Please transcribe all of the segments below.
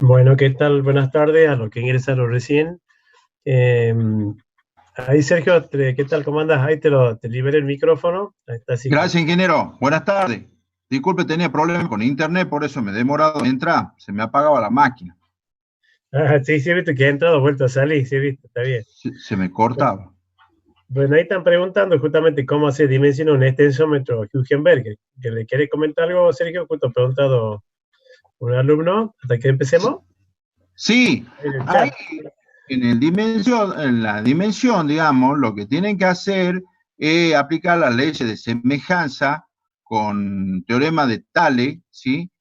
Bueno, ¿qué tal? Buenas tardes a los que ingresaron recién. Eh, Ahí, Sergio, ¿qué tal? ¿Cómo andas? Ahí te liberé el micrófono. Ahí está, así que. Gracias, ingeniero. Buenas tardes. Disculpe, tenía problemas con internet, por eso me he demorado en entrar. Se me apagaba la máquina. Sí, sí, he visto que ha entrado, vuelto a salir, sí, he visto, está bien. Se me cortaba. Bueno, ahí están preguntando justamente cómo se dimensiona un extensómetro Hugenberg. ¿Que le quiere comentar algo, Sergio? Justo ha preguntado un alumno, hasta que empecemos. Sí, En el hay chat. en la dimensión, digamos, lo que tienen que hacer es aplicar las leyes de semejanza con teorema de Thales, ¿sí?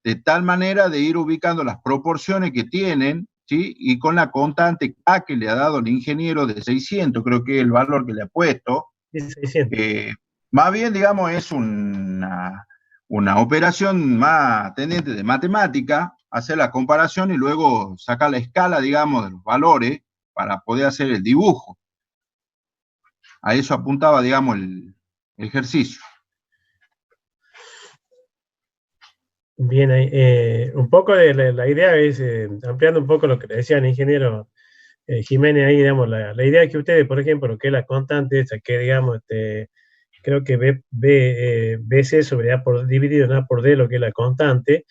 De tal manera de ir ubicando las proporciones que tienen, ¿sí? Y con la constante K que le ha dado el ingeniero de 600, creo que es el valor que le ha puesto. Dice 600. Más bien, digamos, es una operación más tendiente de matemática, hacer la comparación y luego sacar la escala, digamos, de los valores para poder hacer el dibujo. A eso apuntaba, digamos, el ejercicio. Bien, un poco de la idea es, ampliando un poco lo que le decía el ingeniero Jiménez ahí, digamos, la idea es que ustedes, por ejemplo, lo que es la constante esa, que digamos, creo que BC sobre A por dividido en A por D, lo que es la constante,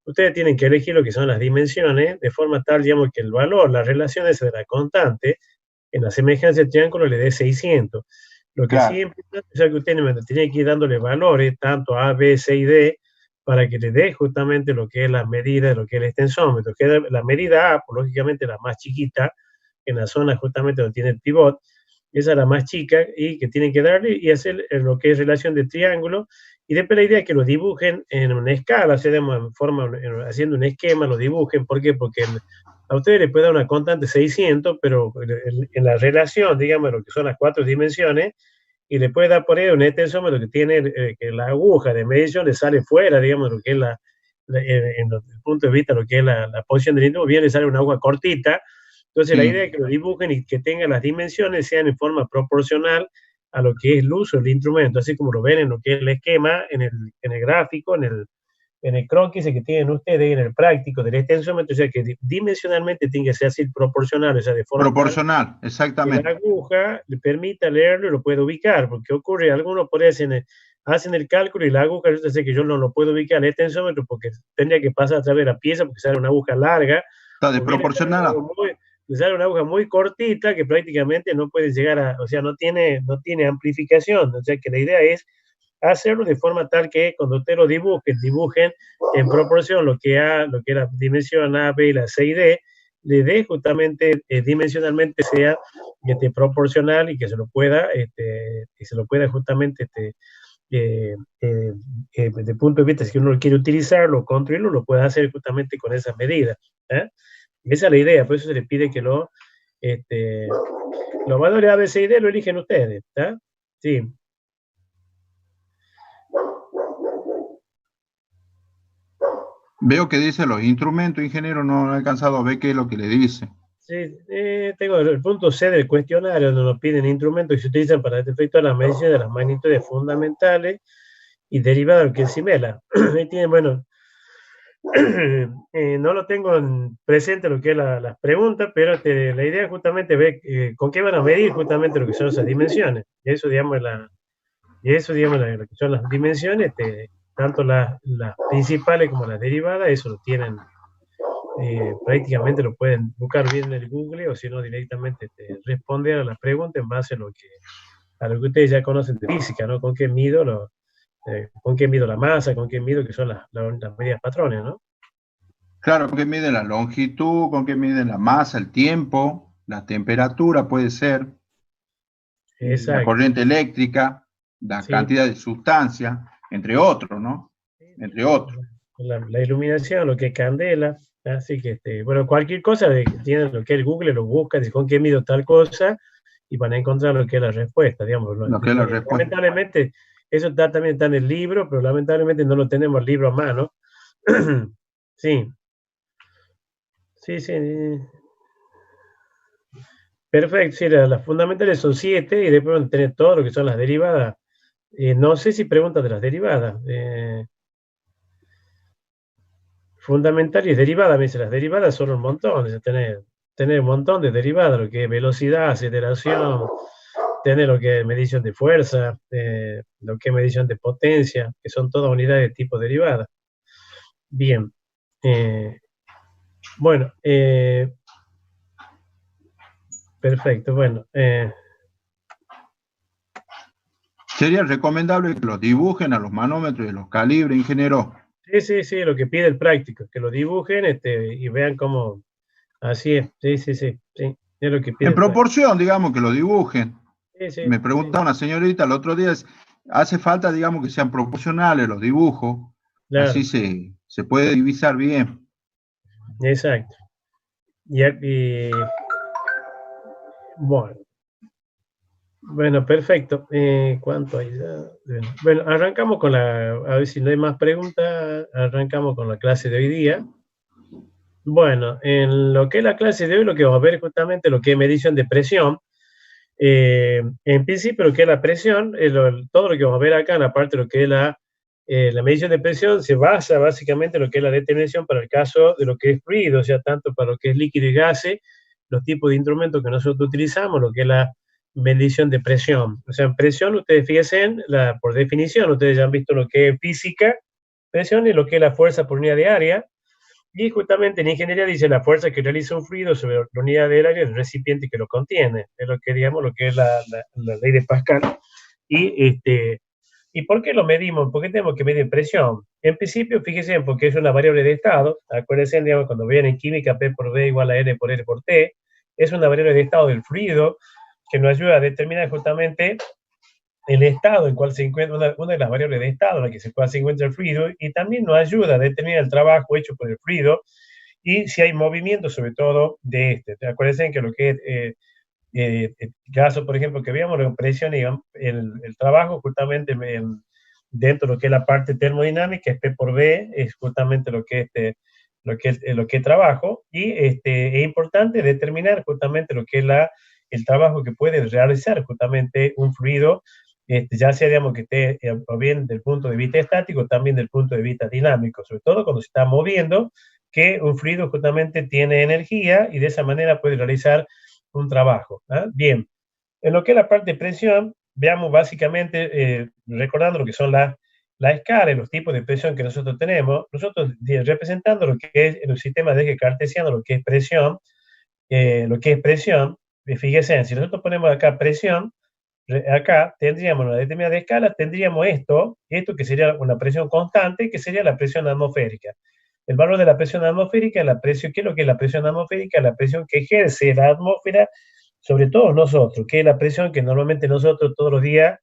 ustedes tienen que elegir lo que son las dimensiones, de forma tal, digamos, que el valor, la relación esa de la constante, en la semejanza del triángulo le dé 600. Lo que sí Claro. es importante es que ustedes tienen que ir dándole valores, tanto A, B, C y D, para que le dé justamente lo que es la medida de lo que es el extensómetro, que es la medida A, pues, lógicamente la más chiquita, en la zona justamente donde tiene el pivot, esa es la más chica, y que tienen que darle y hacer lo que es relación de triángulo, y después la idea es que lo dibujen en una escala, o sea, haciendo un esquema, lo dibujen. ¿Por qué? Porque a ustedes les puede dar una constante 600, pero en la relación, digamos, lo que son las cuatro dimensiones, y le puede dar por ahí un extensómetro que tiene, que la aguja de medición le sale fuera, digamos, lo que es en el punto de vista, lo que es la posición del instrumento, bien le sale una aguja cortita. Entonces la idea es Sí. que lo dibujen y que tengan las dimensiones, sean en forma proporcional a lo que es el uso del instrumento, así como lo ven en lo que es el esquema, en el gráfico, en el croquis que tienen ustedes, en el práctico del extensómetro, o sea que dimensionalmente tiene que ser así proporcional, o sea, de forma tal Proporcional, que la exactamente. aguja le permita leerlo y lo puede ubicar, porque ocurre, algunos por ahí hacen el cálculo y la aguja, yo sé que yo no lo puedo ubicar el extensómetro porque tendría que pasar a través de la pieza porque sale una aguja larga, Está o bien desproporcionada. le sale una aguja muy cortita que prácticamente no puede llegar o sea, no tiene amplificación, o sea que la idea es hacerlo de forma tal que cuando usted lo dibujen en proporción lo que la dimensión A, B, la C y D, le dé justamente dimensionalmente sea proporcional y que se lo pueda justamente de punto de vista, si uno quiere utilizarlo, construirlo, lo puede hacer justamente con esas medidas. ¿eh? Esa es la idea, por eso se le pide que los valores A, B, C y D lo eligen ustedes. Sí. Veo que dice los instrumentos, ingeniero, no he alcanzado a ver qué es lo que le dice. Sí, tengo el punto C del cuestionario, donde nos piden instrumentos que se utilizan para efectuar las mediciones de las magnitudes fundamentales y derivadas del que Simela. Ahí tienen, bueno, no lo tengo presente lo que es las preguntas, pero la idea es justamente ver con qué van a medir justamente lo que son esas dimensiones. Y eso, digamos, lo que son las dimensiones, tanto las principales como las derivadas, eso lo tienen, prácticamente lo pueden buscar bien en el Google, o si no directamente responder a la pregunta en base a lo que ustedes ya conocen de física, ¿no? Con qué mido la masa, con qué mido, que son las medidas patrones, ¿no? Claro, con qué miden la longitud, con qué miden la masa, el tiempo, la temperatura puede ser, la Exacto, corriente eléctrica, la sí. cantidad de sustancia, entre otros, ¿no? Entre otros. La iluminación, lo que es candela, así que, bueno, cualquier cosa que tienen lo que es el Google, lo buscan, dice con qué mido tal cosa, y van a encontrar lo que es la respuesta, digamos. Lo que es la respuesta. Lamentablemente, eso también está en el libro, pero lamentablemente no lo tenemos el libro a mano. Sí, sí, sí. Perfecto, sí, las fundamentales son 7 y después van a tener todo lo que son las derivadas. No sé si preguntas de las derivadas. fundamental y es derivada. Me dice, las derivadas son un montón. Dice, tener un montón de derivadas, lo que es velocidad, aceleración, tener lo que es medición de fuerza, lo que es medición de potencia, que son todas unidades de tipo derivada. Bien. Bueno, perfecto. Bueno, Sería recomendable que los dibujen a los manómetros y los calibres, ingeniero. sí, lo que pide el práctico, que lo dibujen y vean cómo. Así es, sí, es lo que pide En el práctico. proporción, digamos, que lo dibujen. Sí, Me preguntaba una señorita el otro día, hace falta, digamos, que sean proporcionales los dibujos, claro, así se puede divisar bien. exacto. Bueno, bueno, perfecto. ¿Cuánto hay ya? Bueno, arrancamos con a ver si no hay más preguntas, arrancamos con la clase de hoy día. Bueno, en lo que es la clase de hoy, lo que vamos a ver es justamente lo que es medición de presión. En principio, lo que es la presión, todo lo que vamos a ver acá en la parte de lo que es la medición de presión, se basa básicamente en lo que es la determinación para el caso de lo que es fluido, o sea, tanto para lo que es líquido y gases, los tipos de instrumentos que nosotros utilizamos, lo que es la medición de presión. O sea, en presión, ustedes fíjense, por definición, ustedes ya han visto lo que es física, presión y lo que es la fuerza por unidad de área. Y justamente en ingeniería dice la fuerza que realiza un fluido sobre la unidad del área del recipiente que lo contiene. Es lo que, digamos, lo que es la ley de Pascal. ¿Y por qué lo medimos? ¿Por qué tenemos que medir presión? En principio, fíjense, porque es una variable de estado. Acuérdense, digamos, cuando vean en química P por V igual a N por R por T, es una variable de estado del fluido que nos ayuda a determinar justamente el estado en cual se encuentra, una de las variables de estado en la que se encuentra el fluido, y también nos ayuda a determinar el trabajo hecho por el fluido y si hay movimiento, sobre todo, de este. Acuérdense que lo que es el caso, por ejemplo, que veíamos la presión y el trabajo justamente dentro de lo que es la parte termodinámica, es P por V, es justamente lo que es trabajo, y es importante determinar justamente lo que es el trabajo que puede realizar justamente un fluido, ya sea, digamos, que esté o bien del punto de vista estático, también del punto de vista dinámico, sobre todo cuando se está moviendo, que un fluido justamente tiene energía y de esa manera puede realizar un trabajo. ¿Ah? Bien, en lo que es la parte de presión, veamos básicamente, recordando lo que son la escala y los tipos de presión que nosotros tenemos, nosotros representando lo que es en el sistema de eje cartesiano, lo que es presión, fíjense, si nosotros ponemos acá presión, acá tendríamos una determinada escala, tendríamos esto que sería una presión constante, que sería la presión atmosférica. El valor de la presión atmosférica, la presión, ¿qué es lo que es la presión atmosférica? La presión que ejerce la atmósfera sobre todos nosotros, que es la presión que normalmente nosotros todos los días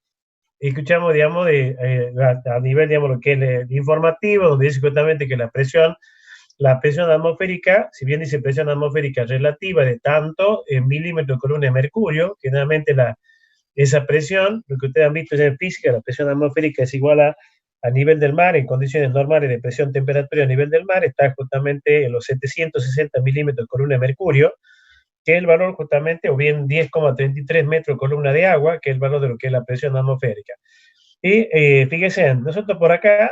escuchamos, digamos, a nivel, digamos, lo que es el informativo, donde dice justamente que la presión atmosférica, si bien dice presión atmosférica relativa de tanto en milímetros columna de mercurio, generalmente esa presión, lo que ustedes han visto en física, la presión atmosférica es igual a nivel del mar, en condiciones normales de presión temperatura a nivel del mar, está justamente en los 760 milímetros columna de mercurio, que es el valor justamente, o bien 10,33 metros columna de agua, que es el valor de lo que es la presión atmosférica. Y fíjense, nosotros por acá,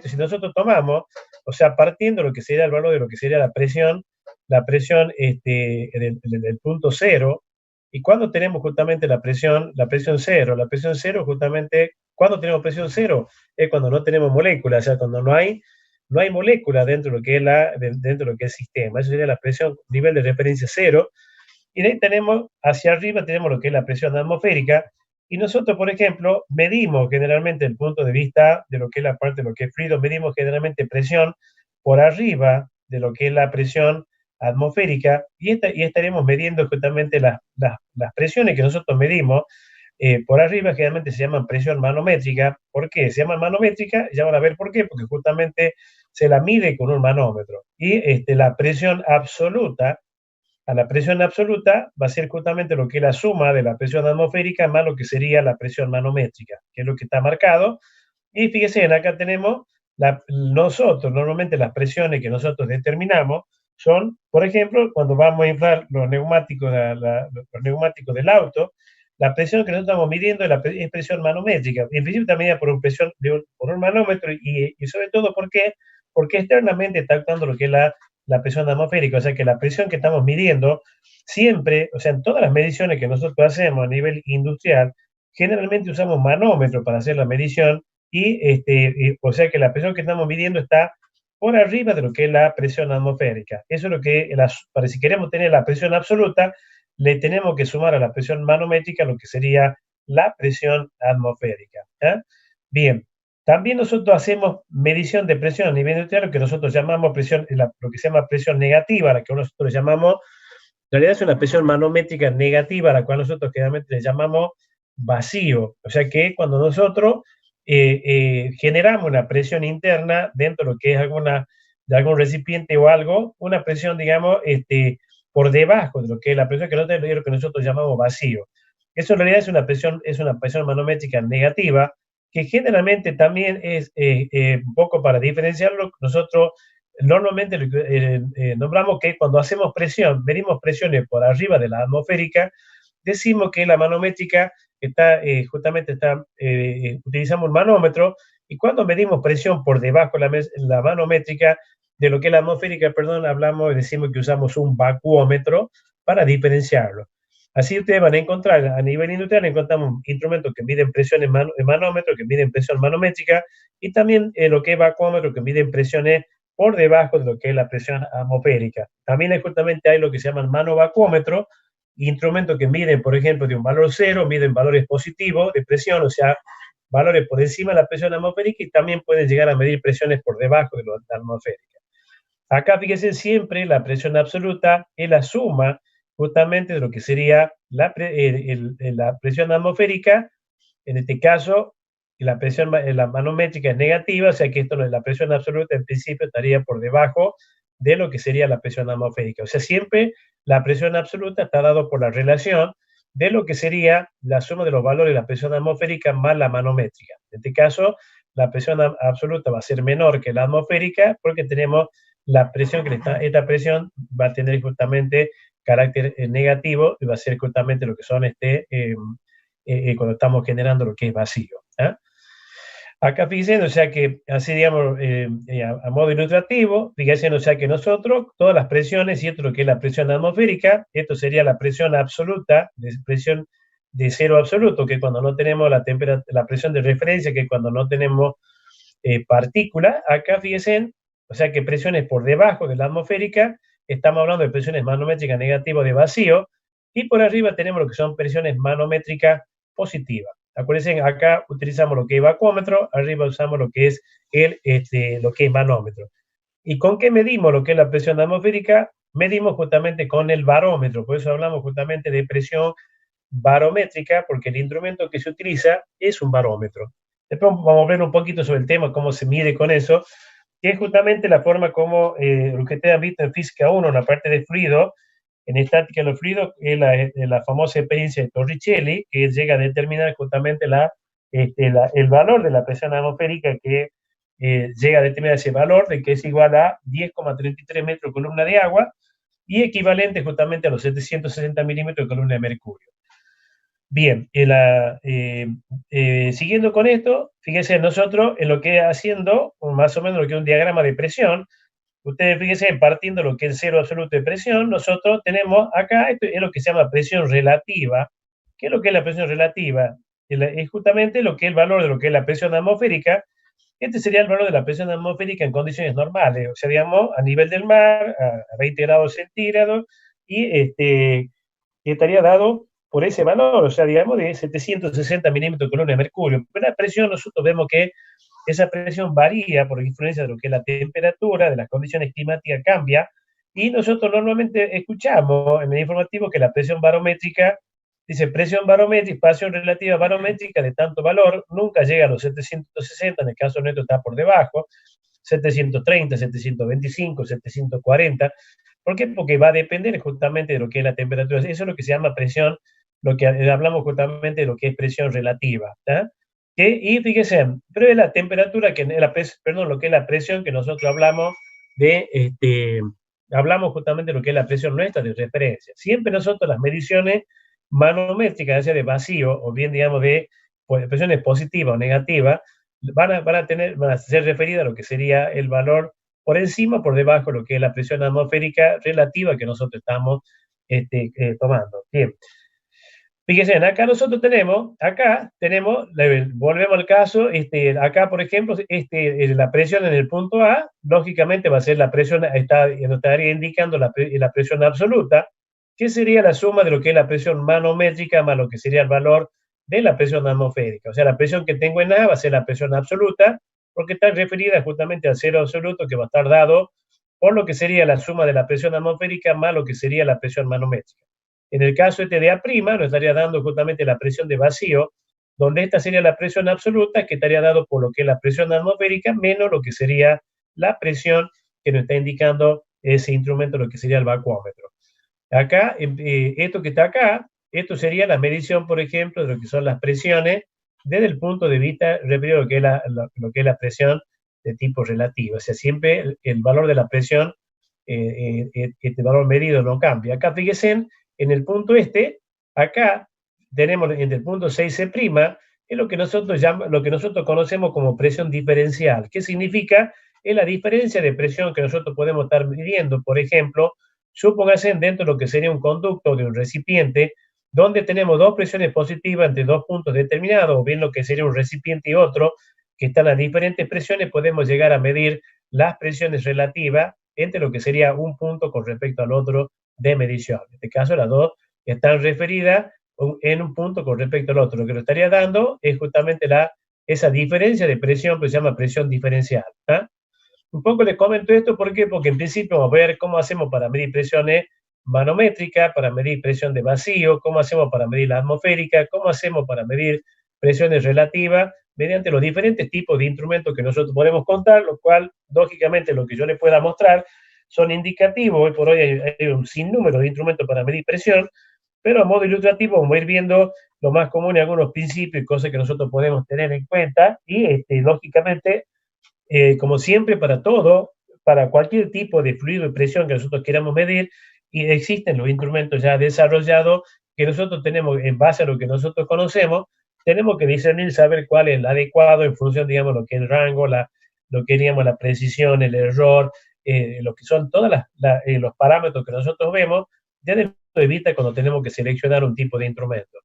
si nosotros tomamos, o sea, partiendo lo que sería el valor de lo que sería la presión del punto cero, y cuando tenemos justamente la presión cero justamente, cuando tenemos presión cero, es cuando no tenemos moléculas, o sea, cuando no hay molécula dentro de lo que es dentro de lo que es el sistema. Eso sería la presión, nivel de referencia cero. Y de ahí tenemos, hacia arriba tenemos lo que es la presión atmosférica, y nosotros, por ejemplo, medimos generalmente el punto de vista de lo que es la parte de lo que es fluido, medimos generalmente presión por arriba de lo que es la presión atmosférica, y estaremos midiendo justamente las presiones que nosotros medimos por arriba, generalmente se llaman presión manométrica. ¿Por qué? Se llaman manométrica, ya van a ver por qué, porque justamente se la mide con un manómetro. Y la presión absoluta, a la presión absoluta va a ser justamente lo que es la suma de la presión atmosférica más lo que sería la presión manométrica, que es lo que está marcado. Y fíjense, acá tenemos nosotros, normalmente las presiones que nosotros determinamos son, por ejemplo, cuando vamos a inflar los neumáticos, los neumáticos del auto, la presión que nosotros estamos midiendo es la presión manométrica. En principio está medida por un manómetro, y sobre todo, ¿por qué? porque externamente está actuando lo que es la presión atmosférica, o sea que la presión que estamos midiendo siempre, o sea, en todas las mediciones que nosotros hacemos a nivel industrial, generalmente usamos manómetro para hacer la medición o sea que la presión que estamos midiendo está por arriba de lo que es la presión atmosférica. Eso es lo que, para si queremos tener la presión absoluta, le tenemos que sumar a la presión manométrica lo que sería la presión atmosférica. ¿Eh? Bien, también nosotros hacemos medición de presión a nivel industrial, lo que nosotros llamamos presión, lo que se llama presión negativa, la que nosotros llamamos, en realidad es una presión manométrica negativa, a la cual nosotros generalmente le llamamos vacío. O sea que cuando nosotros generamos una presión interna dentro de lo que es de algún recipiente o algo, una presión, digamos, por debajo de lo que es la presión que nosotros llamamos vacío. Eso en realidad es una presión manométrica negativa, que generalmente también es un poco para diferenciarlo, nosotros normalmente nombramos que cuando hacemos presión, medimos presiones por arriba de la atmosférica, decimos que la manométrica utilizamos un manómetro, y cuando medimos presión por debajo de la manométrica, de lo que es la atmosférica, perdón, hablamos y decimos que usamos un vacuómetro para diferenciarlo. Así ustedes van a encontrar, a nivel industrial, encontramos instrumentos que miden presión en manómetro, que miden presión manométrica, y también lo que es vacuómetro, que miden presiones por debajo de lo que es la presión atmosférica. También justamente hay lo que se llama el manovacuómetro, instrumentos que miden, por ejemplo, de un valor 0, miden valores positivos de presión, o sea, valores por encima de la presión atmosférica, y también pueden llegar a medir presiones por debajo de la atmosférica. Acá, fíjense, siempre la presión absoluta es la suma justamente de lo que sería la presión atmosférica. En este caso, la presión la manométrica es negativa, o sea que la presión absoluta en principio estaría por debajo de lo que sería la presión atmosférica. O sea, siempre la presión absoluta está dado por la relación de lo que sería la suma de los valores de la presión atmosférica más la manométrica. En este caso, la presión absoluta va a ser menor que la atmosférica, porque tenemos la presión esta presión va a tener justamente carácter negativo, y va a ser justamente lo que son cuando estamos generando lo que es vacío. ¿Eh? Acá fíjense, o sea que así, digamos, a modo ilustrativo, fíjense, o sea que nosotros, todas las presiones, y esto es lo que es la presión atmosférica, esto sería la presión absoluta, presión de cero absoluto, que cuando no tenemos la presión de referencia, que cuando no tenemos partícula. Acá fíjense, o sea que presiones por debajo de la atmosférica, estamos hablando de presiones manométricas negativas de vacío, y por arriba tenemos lo que son presiones manométricas positivas. Acuérdense, acá utilizamos lo que es vacuómetro, arriba usamos lo que es lo que es manómetro. ¿Y con qué medimos lo que es la presión atmosférica? Medimos justamente con el barómetro, por eso hablamos justamente de presión barométrica, porque el instrumento que se utiliza es un barómetro. Después vamos a ver un poquito sobre el tema, cómo se mide con eso, que es justamente la forma como lo que ustedes han visto en Física 1, en la parte de fluido, en estática de los fluidos, es la famosa experiencia de Torricelli, que llega a determinar justamente el valor de la presión atmosférica, que llega a determinar ese valor, de que es igual a 10,33 metros columna de agua, y equivalente justamente a los 760 milímetros de columna de mercurio. Bien, siguiendo con esto, fíjense nosotros en lo que haciendo más o menos lo que es un diagrama de presión. Ustedes fíjense, partiendo lo que es cero absoluto de presión, nosotros tenemos acá, esto es lo que se llama presión relativa. ¿Qué es lo que es la presión relativa? Es justamente lo que es el valor de lo que es la presión atmosférica. Este sería el valor de la presión atmosférica en condiciones normales, o sea, digamos, a nivel del mar, a 20 grados centígrados, y estaría dado por ese valor, o sea, digamos, de 760 milímetros de columna de mercurio. Pero la presión, nosotros vemos que esa presión varía por influencia de lo que es la temperatura, de las condiciones climáticas cambia, y nosotros normalmente escuchamos en el informativo que la presión barométrica, dice presión barométrica, presión relativa barométrica de tanto valor, nunca llega a los 760, en el caso nuestro está por debajo, 730, 725, 740. ¿Por qué? Porque va a depender justamente de lo que es la temperatura. Eso es lo que se llama presión, lo que hablamos justamente de lo que es presión relativa. Y fíjense, pero es la temperatura, lo que es la presión que nosotros hablamos hablamos justamente de lo que es la presión nuestra de referencia. Siempre nosotros las mediciones manométricas, ya sea de vacío o bien, digamos, de presiones positivas o negativas, van a ser referidas a lo que sería el valor por encima o por debajo de lo que es la presión atmosférica relativa que nosotros estamos tomando. Bien. Fíjense, acá nosotros tenemos, volvemos al caso, acá por ejemplo, la presión en el punto A, lógicamente va a ser la presión, estaría indicando la presión absoluta, que sería la suma de lo que es la presión manométrica más lo que sería el valor de la presión atmosférica. O sea, la presión que tengo en A va a ser la presión absoluta, porque está referida justamente al cero absoluto que va a estar dado por lo que sería la suma de la presión atmosférica más lo que sería la presión manométrica. En el caso de A', nos estaría dando justamente la presión de vacío, donde esta sería la presión absoluta, que estaría dado por lo que es la presión atmosférica, menos lo que sería la presión que nos está indicando ese instrumento, lo que sería el vacuómetro. Acá, esto que está acá, esto sería la medición, por ejemplo, de lo que son las presiones desde el punto de vista referido a lo que es la presión de tipo relativo. O sea, siempre el valor de la presión, este valor medido no cambia. Acá fíjense en el punto acá tenemos en el punto 6C', es lo que nosotros conocemos como presión diferencial. ¿Qué significa? Es la diferencia de presión que nosotros podemos estar midiendo. Por ejemplo, supóngase dentro de lo que sería un conducto de un recipiente, donde tenemos dos presiones positivas entre dos puntos determinados, o bien lo que sería un recipiente y otro, que están a diferentes presiones, podemos llegar a medir las presiones relativas entre lo que sería un punto con respecto al otro de medición. En este caso, las dos están referidas en un punto con respecto al otro. Lo que nos estaría dando es justamente esa diferencia de presión, que se llama presión diferencial. Un poco les comento esto, ¿por qué? Porque en principio vamos a ver cómo hacemos para medir presiones manométricas, para medir presión de vacío, cómo hacemos para medir la atmosférica, cómo hacemos para medir presiones relativas, mediante los diferentes tipos de instrumentos que nosotros podemos contar, lo cual, lógicamente, lo que yo les pueda mostrar son indicativos. Hoy por hoy hay un sinnúmero de instrumentos para medir presión, pero a modo ilustrativo vamos a ir viendo lo más común y algunos principios y cosas que nosotros podemos tener en cuenta y, lógicamente, como siempre, para todo, para cualquier tipo de fluido y presión que nosotros queramos medir, y existen los instrumentos ya desarrollados que nosotros tenemos en base a lo que nosotros conocemos, tenemos que discernir, saber cuál es el adecuado en función, digamos, lo que es el rango, lo que digamos, la precisión, el error, lo que son todos los parámetros que nosotros vemos, desde el punto de vista cuando tenemos que seleccionar un tipo de instrumento.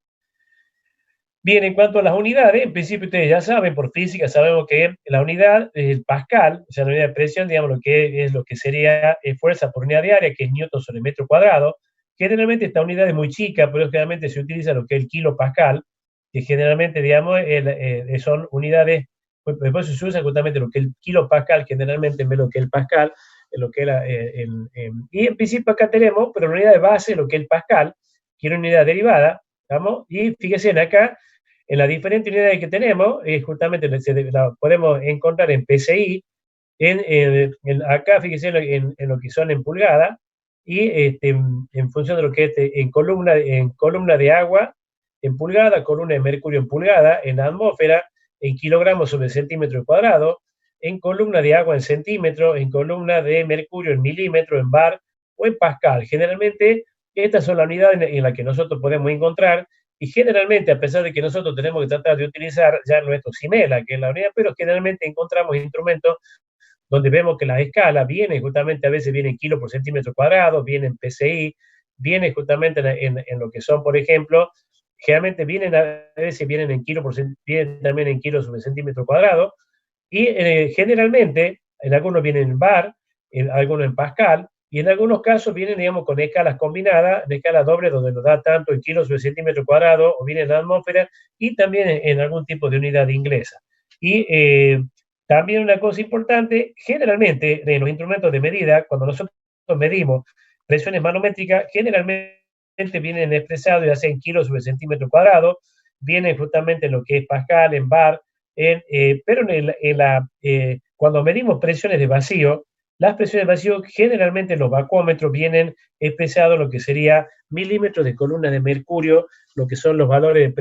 Bien, en cuanto a las unidades, en principio ustedes ya saben, por física sabemos que la unidad es el pascal, o sea, la unidad de presión, digamos, lo que sería fuerza por unidad de área, que es newton sobre metro cuadrado. Generalmente esta unidad es muy chica, pero generalmente se utiliza lo que es el kilopascal, que generalmente, digamos, son unidades, después se usa justamente lo que es el kilopascal, generalmente en vez de lo que es el pascal, lo que y en principio acá tenemos, pero la unidad de base, lo que es el pascal, que es una unidad derivada, ¿vamos? Y fíjense acá, en las diferentes unidades que tenemos, justamente la podemos encontrar en PSI, acá fíjense en lo que son en pulgadas, y en función de lo que es en columna de agua en pulgada, columna de mercurio en pulgada, en atmósfera, en kilogramos sobre centímetro cuadrado, en columna de agua en centímetro, en columna de mercurio en milímetro, en bar o en pascal. Generalmente, estas son las unidades en las que nosotros podemos encontrar. Y generalmente, a pesar de que nosotros tenemos que tratar de utilizar ya nuestro CIMELA, que es la unidad, pero generalmente encontramos instrumentos donde vemos que la escala viene justamente, a veces viene en kilo por centímetro cuadrado, viene en PSI, viene justamente en lo que son, por ejemplo, generalmente a veces vienen en kilo vienen también en kilos sobre centímetro cuadrado, y generalmente, en algunos vienen en bar, algunos en pascal, y en algunos casos vienen, digamos, con escalas combinadas, de escala doble, donde nos da tanto en kilos sobre centímetro cuadrado, o viene en atmósfera, y también en algún tipo de unidad inglesa. Y también una cosa importante, generalmente en los instrumentos de medida, cuando nosotros medimos presiones manométricas, generalmente vienen expresados ya sea en kilos sobre centímetro cuadrado, vienen justamente en lo que es pascal, en bar, pero cuando medimos presiones de vacío, las presiones de vacío generalmente en los vacuómetros vienen expresados lo que sería milímetros de columna de mercurio, lo que son los valores de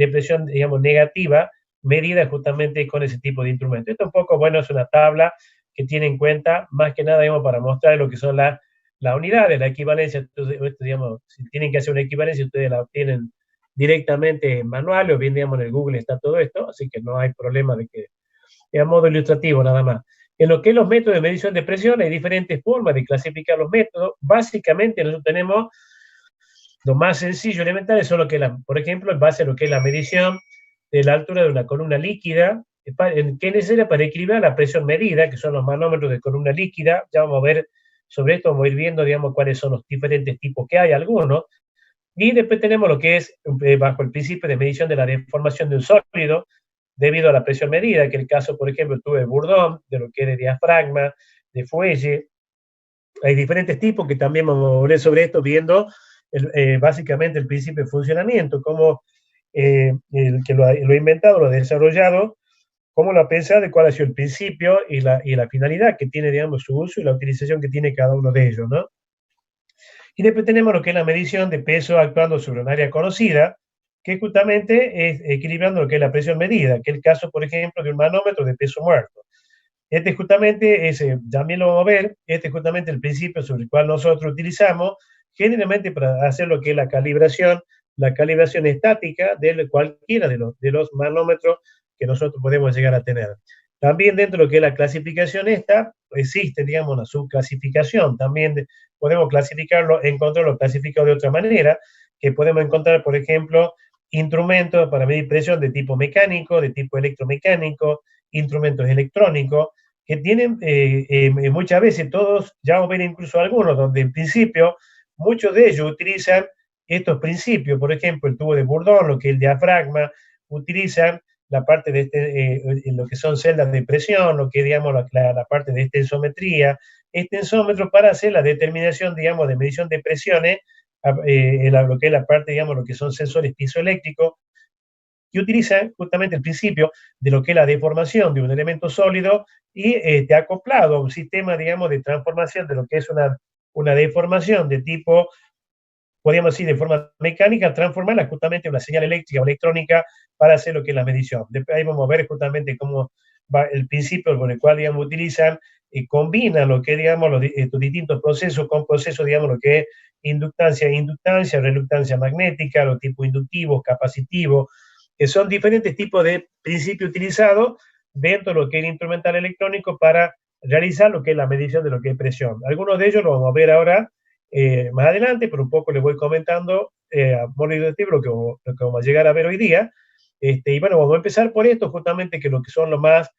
presión, digamos, negativa, medida justamente con ese tipo de instrumentos. Esto un poco, bueno, es una tabla que tiene en cuenta, más que nada, digamos, para mostrar lo que son las unidades, la equivalencia. Entonces, digamos, si tienen que hacer una equivalencia, ustedes la obtienen directamente en manual, o bien, digamos, en el Google está todo esto, así que no hay problema de que, a modo ilustrativo nada más. En lo que es los métodos de medición de presión, hay diferentes formas de clasificar los métodos. Básicamente, nosotros tenemos lo más sencillo, elemental, es solo que, por ejemplo, en base a lo que es la medición de la altura de una columna líquida, que es necesaria para equilibrar la presión medida, que son los manómetros de columna líquida. Ya vamos a ver sobre esto, vamos a ir viendo, digamos, cuáles son los diferentes tipos que hay, algunos. Y después tenemos lo que es, bajo el principio de medición de la deformación de un sólido, debido a la presión medida, que el caso, por ejemplo, tuve de Bourdon, de lo que es de diafragma, de fuelle. Hay diferentes tipos que también vamos a ver sobre esto, viendo básicamente el principio de funcionamiento, cómo el que lo ha inventado, lo ha desarrollado, cómo lo ha pensado y cuál ha sido el principio y la finalidad que tiene, digamos, su uso y la utilización que tiene cada uno de ellos, ¿no? Y después tenemos lo que es la medición de peso actuando sobre un área conocida, que justamente es equilibrando lo que es la presión medida, que es el caso, por ejemplo, de un manómetro de peso muerto. Este justamente, también lo vamos a ver, este es justamente el principio sobre el cual nosotros utilizamos generalmente para hacer lo que es la calibración estática de cualquiera de los manómetros que nosotros podemos llegar a tener. También dentro de lo que es la clasificación esta, existe, digamos, una subclasificación. También podemos clasificarlo, encontrarlo clasificado de otra manera, que podemos encontrar, por ejemplo, instrumentos para medir presión de tipo mecánico, de tipo electromecánico, instrumentos electrónicos, que tienen muchas veces todos, ya vamos a ver incluso algunos, donde en principio muchos de ellos utilizan estos principios, por ejemplo, el tubo de Bourdon, lo que es el diafragma, utilizan la parte de lo que son celdas de presión, lo que digamos la parte de extensometría, extensómetro para hacer la determinación, digamos, de medición de presiones, lo que es la parte, digamos, lo que son sensores piezoeléctricos, que utilizan justamente el principio de lo que es la deformación de un elemento sólido y acoplado a un sistema, digamos, de transformación de lo que es una deformación de tipo, podríamos decir, de forma mecánica, transformarla justamente en una señal eléctrica o electrónica para hacer lo que es la medición. Después ahí vamos a ver justamente cómo va el principio con el cual, digamos, utilizan y combinan lo que, digamos, estos distintos procesos con procesos, digamos, lo que es inductancia, reluctancia magnética, los tipos inductivos, capacitivos, que son diferentes tipos de principios utilizados dentro de lo que es el instrumental electrónico para realizar lo que es la medición de lo que es presión. Algunos de ellos lo vamos a ver ahora más adelante, pero un poco les voy comentando a modo ilustrativo lo que vamos a llegar a ver hoy día. Y bueno, vamos a empezar por esto, justamente, que lo que son lo más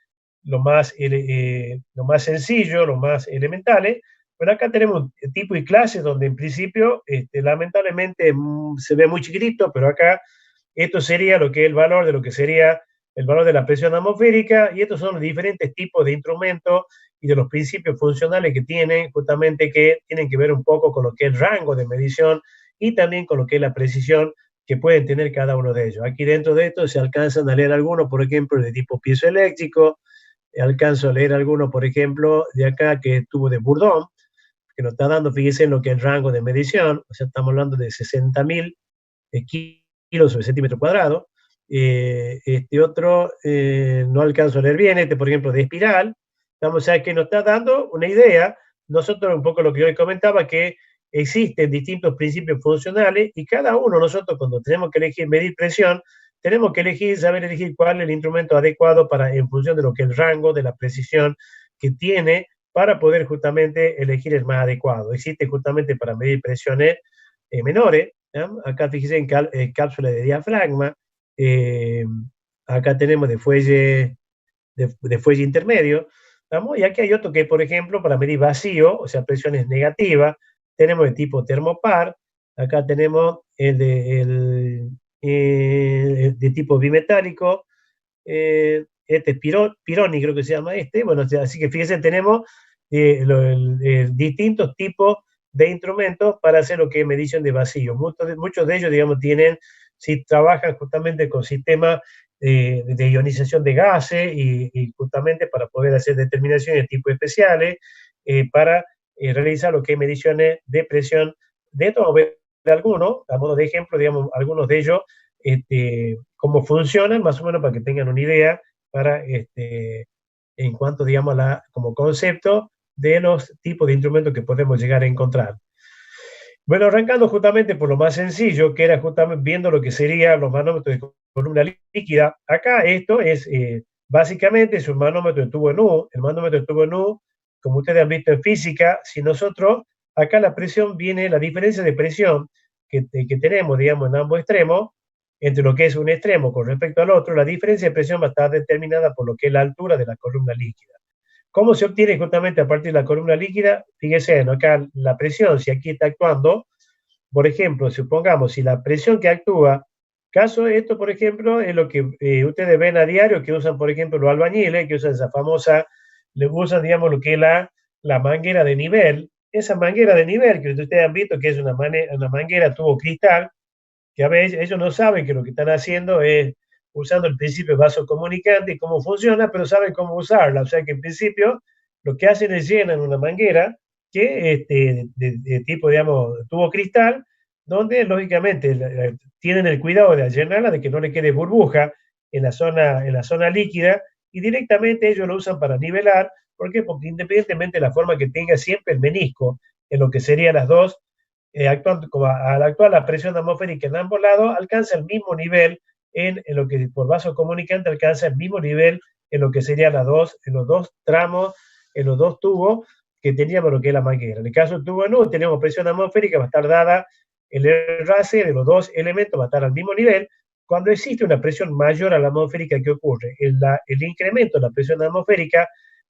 sencillo, lo más elementales. Bueno, acá tenemos un tipo y clases donde en principio, lamentablemente, se ve muy chiquitito, pero acá esto sería lo que es el valor de lo que sería el valor de la presión atmosférica, y estos son los diferentes tipos de instrumentos y de los principios funcionales que tienen, justamente que tienen que ver un poco con lo que es el rango de medición y también con lo que es la precisión que pueden tener cada uno de ellos. Aquí dentro de esto se alcanzan a leer algunos, por ejemplo, de tipo piezoeléctrico, alcanzo a leer algunos, por ejemplo, de acá que tuvo de Bourdon, que nos está dando, fíjense, en lo que es el rango de medición, o sea, estamos hablando de 60.000 kilos sobre centímetro cuadrado. Este otro no alcanzo a leer bien, este por ejemplo de espiral. Vamos a ver que nos está dando una idea. Nosotros, un poco lo que yo comentaba, que existen distintos principios funcionales y cada uno nosotros, cuando tenemos que elegir medir presión, tenemos que saber elegir cuál es el instrumento adecuado para, en función de lo que es el rango, de la precisión que tiene, para poder justamente elegir el más adecuado. Existe justamente para medir presiones menores. Acá fíjense en cápsula de diafragma, acá tenemos de fuelle intermedio, ¿vamos? Y aquí hay otro que, por ejemplo, para medir vacío, o sea, presiones negativas, tenemos de tipo termopar, acá tenemos de tipo bimetálico, este es Pironi, creo que se llama bueno, así que fíjense, tenemos distintos tipos de instrumentos para hacer lo que es medición de vacío. Muchos de ellos, digamos, trabajan justamente con sistemas de ionización de gases y justamente para poder hacer determinaciones de tipo especiales, para realizar lo que es mediciones de presión. De esto vamos a ver algunos, a modo de ejemplo, digamos, algunos de ellos, cómo funcionan, más o menos para que tengan una idea, en cuanto, digamos, como concepto de los tipos de instrumentos que podemos llegar a encontrar. Bueno, arrancando justamente por lo más sencillo, que era justamente viendo lo que serían los manómetros de columna líquida. Acá esto es Básicamente es un manómetro de tubo en U. El manómetro de tubo en U, como ustedes han visto en física, si nosotros, acá la presión viene, la diferencia de presión que tenemos, digamos, en ambos extremos, entre lo que es un extremo con respecto al otro, la diferencia de presión va a estar determinada por lo que es la altura de la columna líquida. ¿Cómo se obtiene justamente a partir de la columna líquida? Fíjense, ¿no? Acá la presión, si aquí está actuando, por ejemplo, supongamos, si la presión que actúa, caso esto, por ejemplo, es lo que ustedes ven a diario, que usan, por ejemplo, los albañiles, que usan esa famosa, le usan, digamos, lo que es la manguera de nivel. Esa manguera de nivel que ustedes han visto que es una manguera tubo cristal, que a veces ellos no saben que lo que están haciendo es usando el principio vaso comunicante y cómo funciona, pero saben cómo usarla. O sea que en principio lo que hacen es llenan una manguera que de tipo, digamos, tubo cristal, donde lógicamente tienen el cuidado de llenarla, de que no le quede burbuja en la zona líquida, y directamente ellos lo usan para nivelar. ¿Por qué? Porque independientemente de la forma que tenga siempre el menisco, en lo que serían las dos, actuando como al actuar la presión atmosférica en ambos lados, alcanza el mismo nivel en lo que por vaso comunicante alcanza el mismo nivel en lo que serían en los dos tramos, en los dos tubos que teníamos lo que es la manguera. En el caso del tubo NU tenemos presión atmosférica, va a estar dada, el enlace de los dos elementos va a estar al mismo nivel. Cuando existe una presión mayor a la atmosférica, ¿qué ocurre? El incremento de la presión atmosférica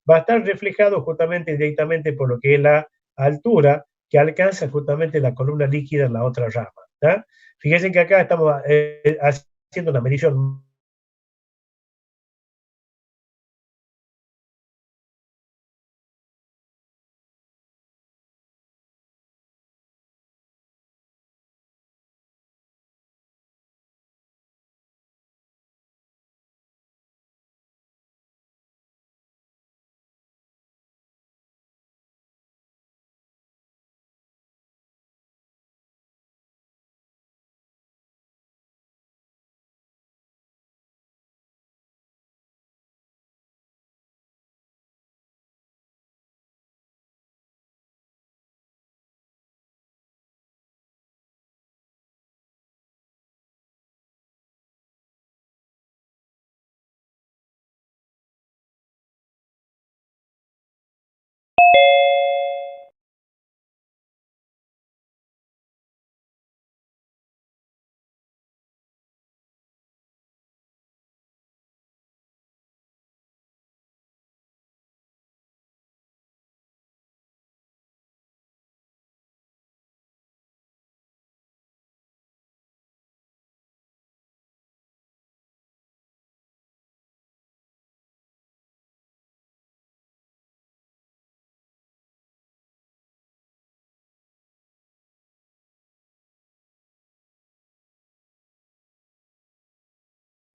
va a estar reflejado justamente directamente por lo que es la altura que alcanza justamente la columna líquida en la otra rama. ¿tá? Fíjense que acá estamos haciendo una medición.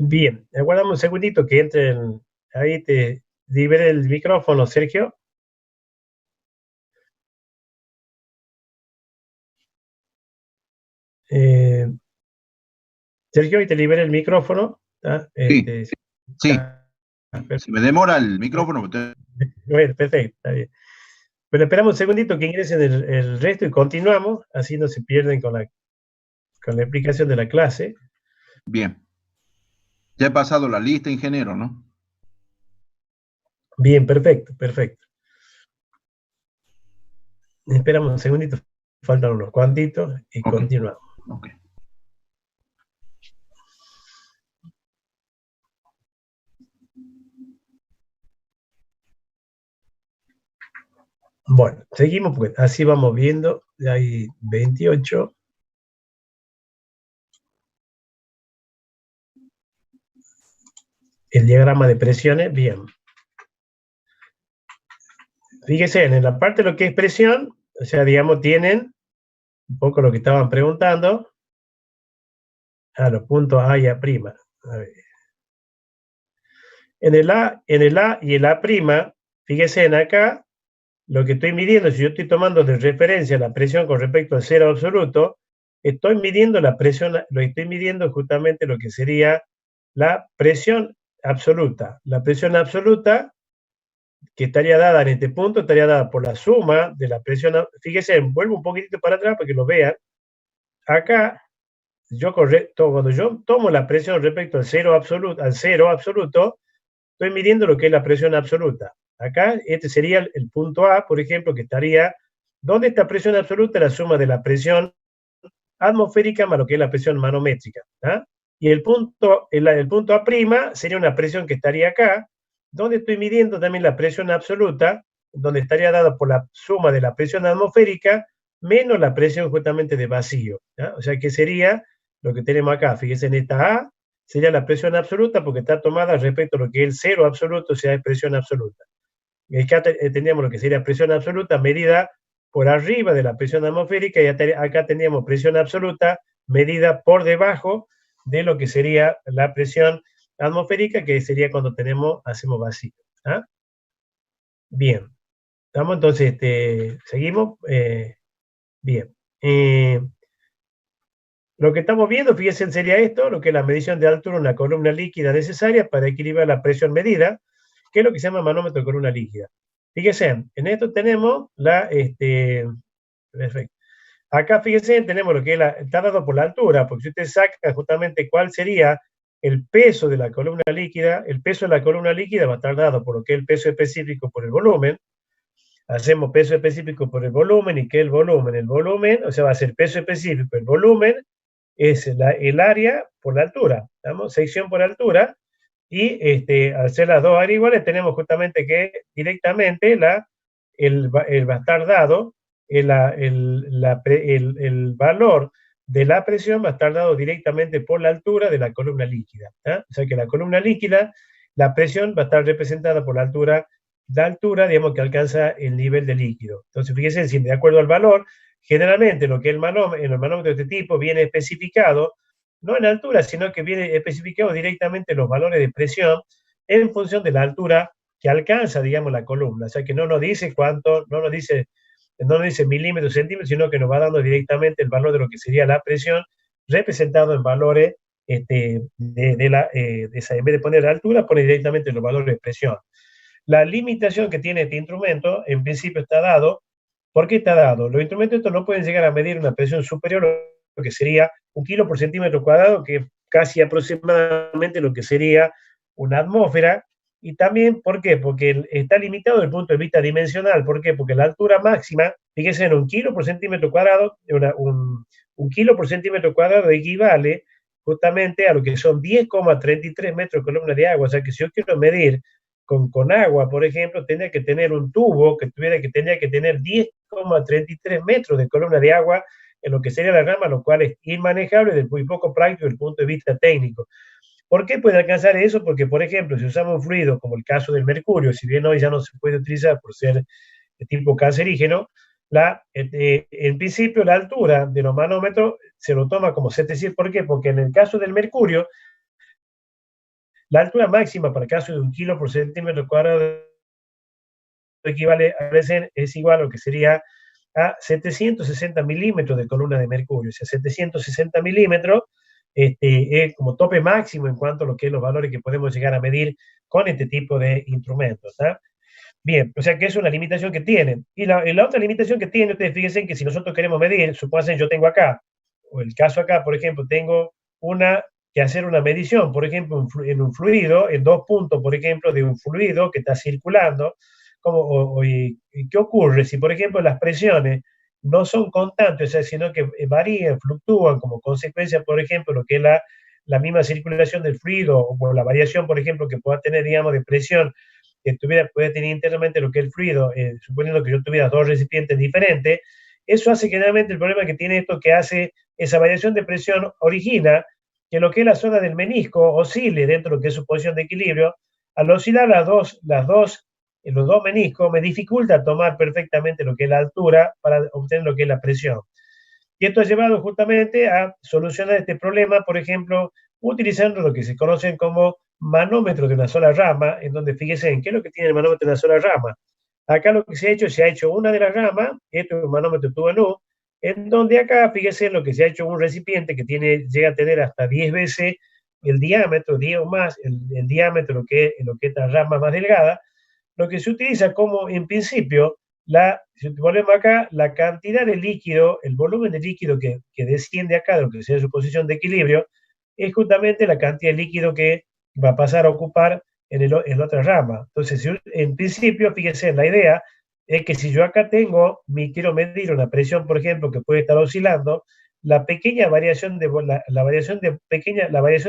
Bien, aguardamos un segundito que entren. Ahí te libere el micrófono, Sergio. Sergio, ahí te libere el micrófono. Sí. Se me demora el micrófono. Bueno, perfecto, está bien. Pero esperamos un segundito que ingresen el resto y continuamos, así no se pierden con la explicación de la clase. Bien. Ya he pasado la lista, ingeniero, ¿no? Bien, perfecto, perfecto. Esperamos un segundito, faltan unos cuantitos y continuamos. Okay. Bueno, seguimos porque así vamos viendo, hay 28. El diagrama de presiones, bien. Fíjense, en la parte de lo que es presión, o sea, digamos, tienen un poco lo que estaban preguntando, a los puntos A y A'. A ver. En el A y el A', fíjense en acá, lo que estoy midiendo, si yo estoy tomando de referencia la presión con respecto al cero absoluto, estoy midiendo la presión, lo estoy midiendo justamente lo que sería la presión absoluta. La presión absoluta, que estaría dada en este punto, estaría dada por la suma de la presión. Fíjense, vuelvo un poquitito para atrás para que lo vean. Acá, cuando yo tomo la presión respecto al cero absoluto, estoy midiendo lo que es la presión absoluta. Acá, este sería el punto A, por ejemplo, que estaría, ¿dónde está presión absoluta? La suma de la presión atmosférica más lo que es la presión manométrica. ¿Ah? Y el punto A' sería una presión que estaría acá, donde estoy midiendo también la presión absoluta, donde estaría dada por la suma de la presión atmosférica menos la presión justamente de vacío. ¿Ah? O sea que sería lo que tenemos acá. Fíjense, en esta A sería la presión absoluta porque está tomada respecto a lo que es el cero absoluto, o sea, es presión absoluta. Y acá tendríamos lo que sería presión absoluta medida por arriba de la presión atmosférica y acá tendríamos presión absoluta medida por debajo de lo que sería la presión atmosférica, que sería cuando hacemos vacío. ¿Ah? Bien. ¿Estamos? Entonces, seguimos. Bien. Lo que estamos viendo, fíjense, sería esto, lo que es la medición de altura de una columna líquida necesaria para equilibrar la presión medida, que es lo que se llama manómetro de columna líquida. Fíjense, en esto tenemos perfecto. Acá, fíjense, tenemos lo que está dado por la altura, porque si usted saca justamente cuál sería el peso de la columna líquida, el peso de la columna líquida va a estar dado por lo que es el peso específico por el volumen. Hacemos peso específico por el volumen, y que el volumen, o sea, va a ser peso específico, el volumen es el área por la altura, ¿estamos? Sección por altura, y al ser las dos áreas iguales, tenemos justamente que directamente va a estar dado, el valor de la presión va a estar dado directamente por la altura de la columna líquida. ¿Ah? O sea que la columna líquida, la presión va a estar representada por la altura, digamos, que alcanza el nivel de líquido. Entonces, fíjense, si de acuerdo al valor, generalmente lo que el manómetro de este tipo viene especificado, no en altura, sino que viene especificado directamente los valores de presión en función de la altura que alcanza, digamos, la columna. O sea que no nos dice cuánto, no nos dice milímetros, centímetros, sino que nos va dando directamente el valor de lo que sería la presión, representado en valores en vez de poner altura, pone directamente los valores de presión. La limitación que tiene este instrumento, en principio está dado. ¿Por qué está dado? Los instrumentos estos no pueden llegar a medir una presión superior a lo que sería 1 kilo por centímetro cuadrado, que es casi aproximadamente lo que sería una atmósfera. Y también, ¿por qué? Porque está limitado desde el punto de vista dimensional. ¿Por qué? Porque la altura máxima, fíjense, en 1 kilo por centímetro cuadrado, un kilo por centímetro cuadrado equivale justamente a lo que son 10,33 metros de columna de agua. O sea que si yo quiero medir con agua, por ejemplo, tendría que tener un tubo que tendría que tener 10,33 metros de columna de agua en lo que sería la rama, lo cual es inmanejable y muy poco práctico desde el punto de vista técnico. ¿Por qué puede alcanzar eso? Porque, por ejemplo, si usamos un fluido como el caso del mercurio, si bien hoy ya no se puede utilizar por ser de tipo cancerígeno, en principio la altura de los manómetros se lo toma como 700. ¿Por qué? Porque en el caso del mercurio, la altura máxima para el caso de 1 kilo por centímetro cuadrado equivale a veces es igual a lo que sería a 760 milímetros de columna de mercurio. O sea, 760 milímetros es como tope máximo en cuanto a lo que es los valores que podemos llegar a medir con este tipo de instrumentos. ¿Tá? Bien, o sea que es una limitación que tienen. Y la otra limitación que tiene, ustedes fíjense que si nosotros queremos medir, supónganse yo tengo acá, o el caso acá, por ejemplo, tengo que hacer una medición, por ejemplo, en un fluido, en 2 puntos, por ejemplo, de un fluido que está circulando. ¿Y qué ocurre? Si, por ejemplo, las presiones no son constantes, o sea, sino que varían, fluctúan como consecuencia, por ejemplo, lo que es la misma circulación del fluido, o por la variación, por ejemplo, que pueda tener, digamos, de presión, que puede tener internamente lo que es el fluido, suponiendo que yo tuviera 2 recipientes diferentes, eso hace generalmente el problema que tiene esto, que hace esa variación de presión, origina que lo que es la zona del menisco oscile dentro de lo que es su posición de equilibrio. Al oscilar los dos meniscos, me dificulta tomar perfectamente lo que es la altura para obtener lo que es la presión. Y esto ha llevado justamente a solucionar este problema, por ejemplo, utilizando lo que se conocen como manómetros de una sola rama, en donde fíjense en qué es lo que tiene el manómetro de una sola rama. Acá lo que se ha hecho una de las ramas, esto es un manómetro tubo en U, en donde acá, fíjense lo que se ha hecho un recipiente que llega a tener hasta 10 veces el diámetro, 10 o más, el diámetro, lo que es la rama más delgada, lo que se utiliza como, en principio, si volvemos acá, la cantidad de líquido, el volumen de líquido que desciende acá, de lo que sea su posición de equilibrio, es justamente la cantidad de líquido que va a pasar a ocupar en la otra rama. Entonces, en principio, fíjense, la idea es que si yo acá quiero medir una presión, por ejemplo, que puede estar oscilando, la pequeña variación la variación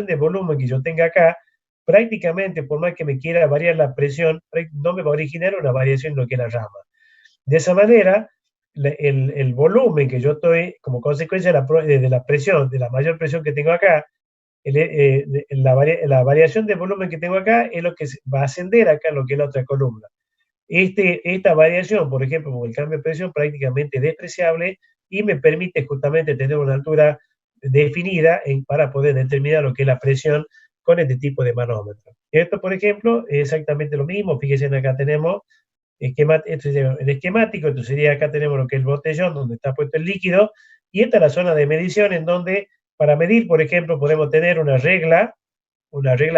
de volumen que yo tenga acá, prácticamente, por más que me quiera variar la presión, no me va a originar una variación en lo que es la rama. De esa manera, el volumen que yo estoy, como consecuencia de la presión, de la mayor presión que tengo acá, la variación de volumen que tengo acá es lo que va a ascender acá en lo que es la otra columna. Esta variación, por ejemplo, con el cambio de presión, prácticamente despreciable y me permite justamente tener una altura definida para poder determinar lo que es la presión con este tipo de manómetro. Esto, por ejemplo, es exactamente lo mismo. Fíjense, acá tenemos el esquemático, entonces sería acá tenemos lo que es el botellón donde está puesto el líquido, y esta es la zona de medición en donde para medir, por ejemplo, podemos tener una regla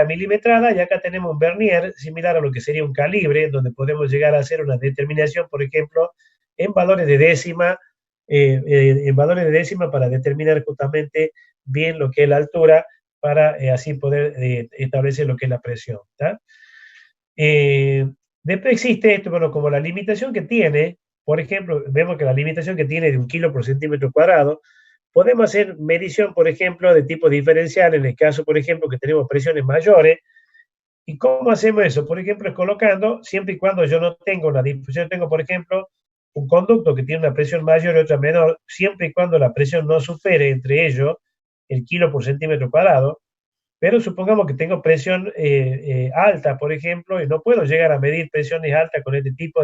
milimetrada, y acá tenemos un vernier similar a lo que sería un calibre, donde podemos llegar a hacer una determinación, por ejemplo, en valores de décima, para determinar justamente bien lo que es la altura, para así poder establecer lo que es la presión. Después existe esto, bueno, como la limitación que tiene, por ejemplo, vemos que la limitación que tiene de 1 kilo por centímetro cuadrado, podemos hacer medición, por ejemplo, de tipo diferencial, en el caso, por ejemplo, que tenemos presiones mayores. ¿Y cómo hacemos eso? Por ejemplo, es colocando, siempre y cuando yo no tengo una difusión, tengo, por ejemplo, un conducto que tiene una presión mayor y otra menor, siempre y cuando la presión no supere entre ellos el kilo por centímetro cuadrado, pero supongamos que tengo presión alta, por ejemplo, y no puedo llegar a medir presiones altas con este tipo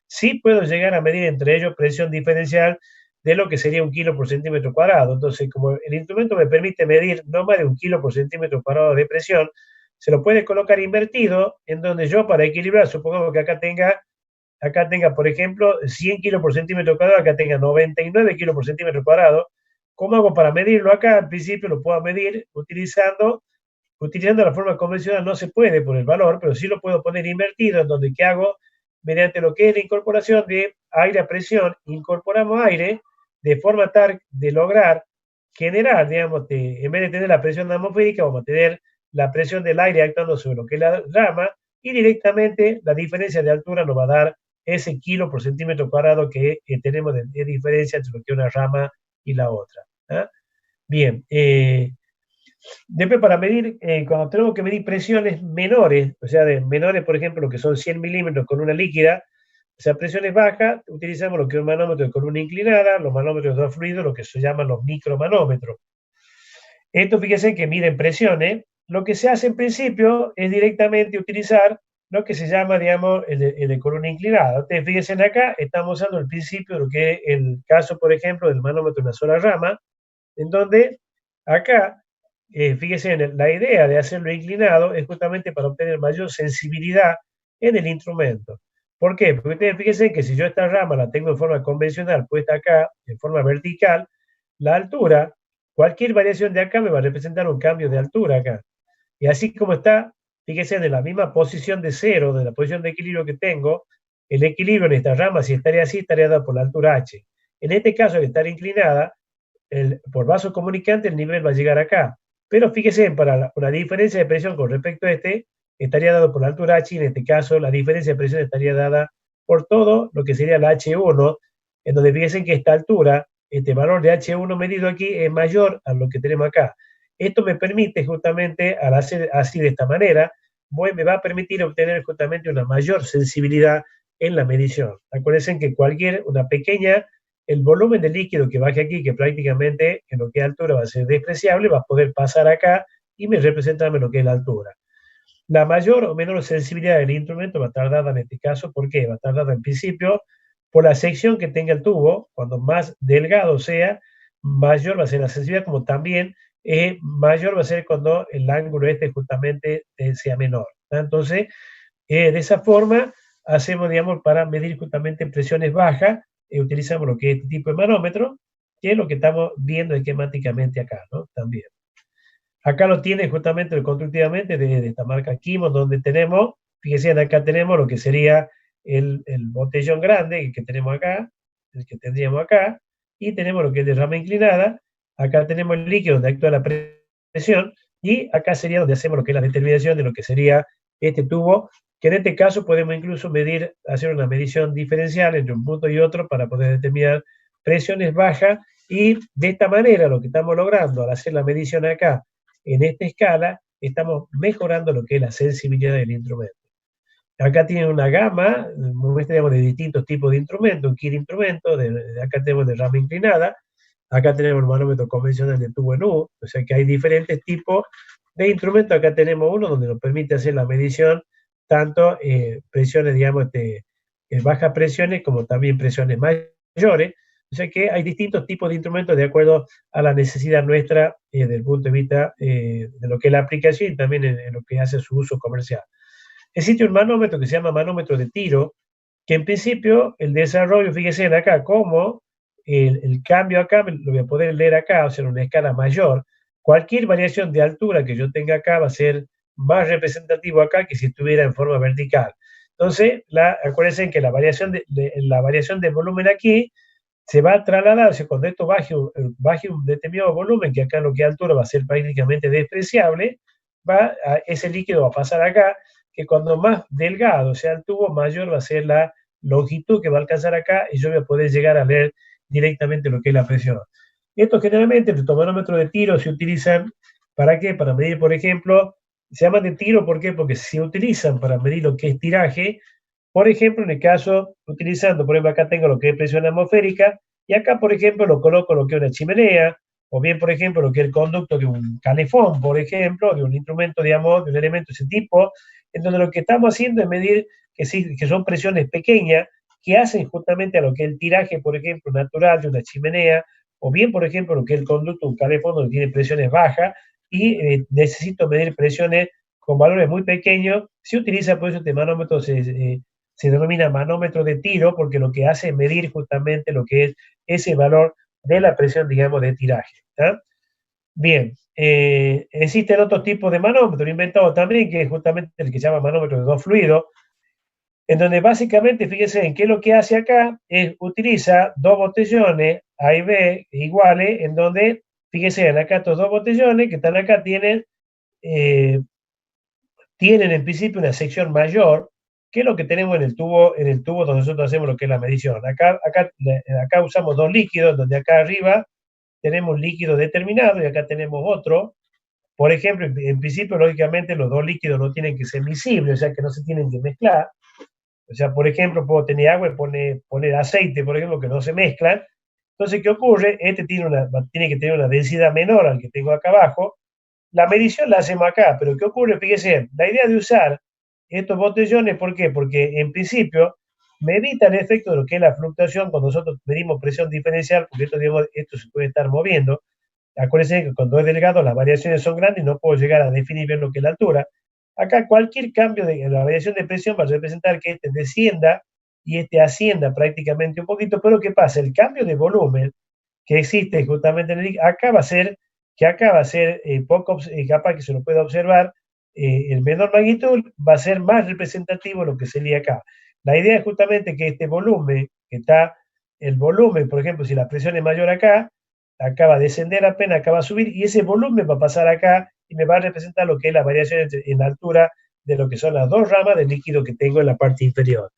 sí puedo llegar a medir entre ellos presión diferencial de lo que sería 1 kilo por centímetro cuadrado. Entonces, como el instrumento me permite medir no más de 1 kilo por centímetro cuadrado de presión, se lo puede colocar invertido, en donde yo, para equilibrar, supongamos que acá tenga, por ejemplo, 100 kilos por centímetro cuadrado, acá tenga 99 kilos por centímetro cuadrado. ¿Cómo hago para medirlo acá? Al principio lo puedo medir utilizando la forma convencional, no se puede por el valor, pero sí lo puedo poner invertido, en donde, ¿qué hago? Mediante lo que es la incorporación de aire a presión, incorporamos aire de forma tal de lograr generar, digamos, en vez de tener la presión atmosférica, vamos a tener la presión del aire actuando sobre lo que es la rama, y directamente la diferencia de altura nos va a dar ese kilo por centímetro cuadrado que tenemos de diferencia entre lo que es una rama y la otra. Bien, después para medir, cuando tenemos que medir presiones menores, o sea, de menores, por ejemplo, lo que son 100 milímetros con una líquida, o sea, presiones bajas, utilizamos lo que es un manómetro con una inclinada, los manómetros de dos fluidos, lo que se llaman los micromanómetros. Esto, fíjense que miden presiones. Lo que se hace en principio es directamente utilizar lo que se llama, digamos, el de columna inclinada. Ustedes fíjense acá, estamos usando el principio de lo que es el caso, por ejemplo, del manómetro de una sola rama, en donde acá, fíjense, la idea de hacerlo inclinado es justamente para obtener mayor sensibilidad en el instrumento. ¿Por qué? Porque ustedes fíjense que si yo esta rama la tengo en forma convencional, puesta acá, en forma vertical, la altura, cualquier variación de acá me va a representar un cambio de altura acá. Y así como está, fíjense, en la misma posición de cero, de la posición de equilibrio que tengo, el equilibrio en esta rama, si estaría así, estaría dado por la altura h. En este caso, al estar inclinada, por vaso comunicante, el nivel va a llegar acá. Pero fíjense, para una diferencia de presión con respecto a estaría dado por la altura h, y en este caso, la diferencia de presión estaría dada por todo lo que sería la H1, en donde fíjense que esta altura, este valor de H1 medido aquí, es mayor a lo que tenemos acá. Esto me permite justamente, al hacer así de esta manera, me va a permitir obtener justamente una mayor sensibilidad en la medición. Acuérdense que el volumen de líquido que baje aquí, que prácticamente en lo que es altura va a ser despreciable, va a poder pasar acá y me representarme lo que es la altura. La mayor o menor sensibilidad del instrumento va a estar dada en este caso, ¿por qué? Va a estar dada en principio por la sección que tenga el tubo. Cuando más delgado sea, mayor va a ser la sensibilidad, como también mayor va a ser cuando el ángulo justamente sea menor. Entonces, de esa forma hacemos, digamos, para medir justamente presiones bajas, utilizamos lo que es este tipo de manómetro, que es lo que estamos viendo esquemáticamente acá, ¿no? También. Acá lo tiene justamente constructivamente de esta marca Kimo, donde tenemos, fíjense, acá tenemos lo que sería el botellón grande, el que tenemos acá, el que tendríamos acá, y tenemos lo que es de rama inclinada. Acá tenemos el líquido donde actúa la presión, y acá sería donde hacemos lo que es la determinación de lo que sería este tubo, que en este caso podemos incluso medir, hacer una medición diferencial entre un punto y otro para poder determinar presiones bajas, y de esta manera lo que estamos logrando al hacer la medición acá en esta escala, estamos mejorando lo que es la sensibilidad del instrumento. Acá tiene una gama, muestra de distintos tipos de instrumentos, un kit de instrumentos, acá tenemos de rama inclinada, acá tenemos el manómetro convencional de tubo en U, o sea que hay diferentes tipos de instrumentos. Acá tenemos uno donde nos permite hacer la medición, tanto presiones, digamos, bajas presiones, como también presiones mayores, o sea que hay distintos tipos de instrumentos de acuerdo a la necesidad nuestra desde el punto de vista de lo que es la aplicación y también en lo que hace su uso comercial. Existe un manómetro que se llama manómetro de tiro, que en principio el desarrollo, fíjense acá, como el cambio acá, lo voy a poder leer acá, o sea, en una escala mayor. Cualquier variación de altura que yo tenga acá va a ser más representativo acá que si estuviera en forma vertical. Entonces, acuérdense que la variación de volumen aquí se va a trasladar, o sea, cuando esto baje un determinado volumen, que acá en lo que es altura va a ser prácticamente despreciable, ese líquido va a pasar acá, que cuando más delgado sea el tubo, mayor va a ser la longitud que va a alcanzar acá, y yo voy a poder llegar a leer directamente lo que es la presión. Estos generalmente, los manómetros de tiro se utilizan, ¿para qué? Para medir, por ejemplo, se llaman de tiro, ¿por qué? Porque se utilizan para medir lo que es tiraje. Por ejemplo, en el caso, utilizando, por ejemplo, acá tengo lo que es presión atmosférica, y acá, por ejemplo, lo coloco lo que es una chimenea, o bien, por ejemplo, lo que es el conducto de un calefón, por ejemplo, de un instrumento, digamos, de un elemento de ese tipo, en donde lo que estamos haciendo es medir que son presiones pequeñas que hacen justamente a lo que es el tiraje, por ejemplo, natural de una chimenea, o bien, por ejemplo, lo que es el conducto de un calefón donde tiene presiones bajas, y necesito medir presiones con valores muy pequeños. Se utiliza, por eso, este manómetro se denomina manómetro de tiro, porque lo que hace es medir justamente lo que es ese valor de la presión, digamos, de tiraje. ¿Tá? Bien, existen otros tipos de manómetros inventados también, que es justamente el que se llama manómetro de dos fluidos, en donde básicamente, fíjense en qué lo que hace acá es utiliza dos botellones A y B iguales, en donde, fíjense, acá estos dos botellones que están acá tienen en principio una sección mayor que lo que tenemos en el tubo donde nosotros hacemos lo que es la medición. Acá usamos dos líquidos, donde acá arriba tenemos un líquido determinado y acá tenemos otro. Por ejemplo, en principio, lógicamente, los dos líquidos no tienen que ser miscibles, o sea, que no se tienen que mezclar. O sea, por ejemplo, puedo tener agua y poner aceite, por ejemplo, que no se mezclan. Entonces, ¿qué ocurre? Este tiene que tener una densidad menor al que tengo acá abajo. La medición la hacemos acá, pero ¿qué ocurre? Fíjese, la idea de usar estos botellones, ¿por qué? Porque en principio me evita el efecto de lo que es la fluctuación cuando nosotros medimos presión diferencial, porque esto se puede estar moviendo. Acuérdense que cuando es delgado las variaciones son grandes y no puedo llegar a definir bien lo que es la altura. Acá cualquier cambio de la variación de presión va a representar que este descienda y este ascienda prácticamente un poquito, pero ¿qué pasa? El cambio de volumen que existe justamente en acá va a ser poco capaz que se lo pueda observar, el menor magnitud va a ser más representativo de lo que sería acá. La idea es justamente que este volumen, el volumen, por ejemplo, si la presión es mayor acá va a descender apenas, acá va a subir, y ese volumen va a pasar acá y me va a representar lo que es la variación en la altura de lo que son las dos ramas del líquido que tengo en la parte inferior.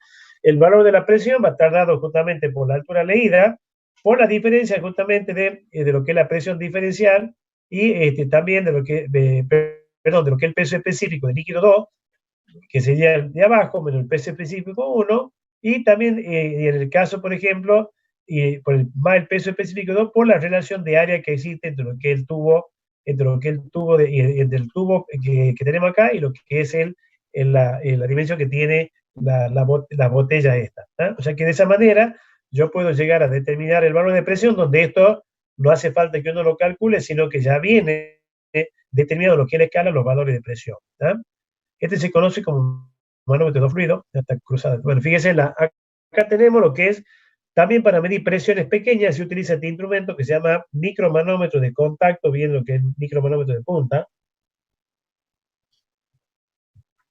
El valor de la presión va a estar dado justamente por la altura leída, por la diferencia justamente de lo que es la presión diferencial y también de lo que es el peso específico del líquido 2, que sería el de abajo, menos el peso específico 1, y también en el caso, por ejemplo, más el peso específico 2, por la relación de área que existe entre lo que es el tubo, entre el tubo que tenemos acá y lo que es la dimensión que tiene la botella esta. ¿Ah? O sea que de esa manera yo puedo llegar a determinar el valor de presión, donde esto no hace falta que uno lo calcule, sino que ya viene determinado lo que es la escala, los valores de presión. ¿Ah? Este se conoce como manómetro de fluido, ya está cruzado. Bueno, fíjense, acá tenemos lo que es, también para medir presiones pequeñas se utiliza este instrumento que se llama micromanómetro de contacto, bien lo que es micromanómetro de punta.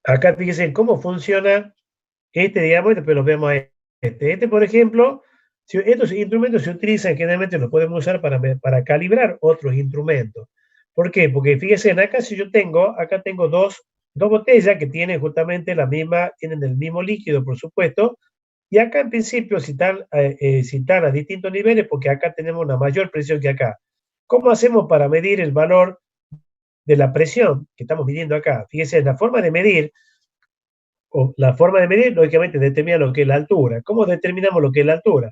Acá fíjense cómo funciona digamos, y después lo vemos a este. Por ejemplo, estos instrumentos se utilizan, generalmente los podemos usar para calibrar otros instrumentos. ¿Por qué? Porque fíjense, acá tengo dos dos botellas que tienen justamente tienen el mismo líquido, por supuesto, y acá en principio si están a distintos niveles, porque acá tenemos una mayor presión que acá. ¿Cómo hacemos para medir el valor de la presión que estamos midiendo acá? Fíjense, la forma de medir, lógicamente, determina lo que es la altura. ¿Cómo determinamos lo que es la altura?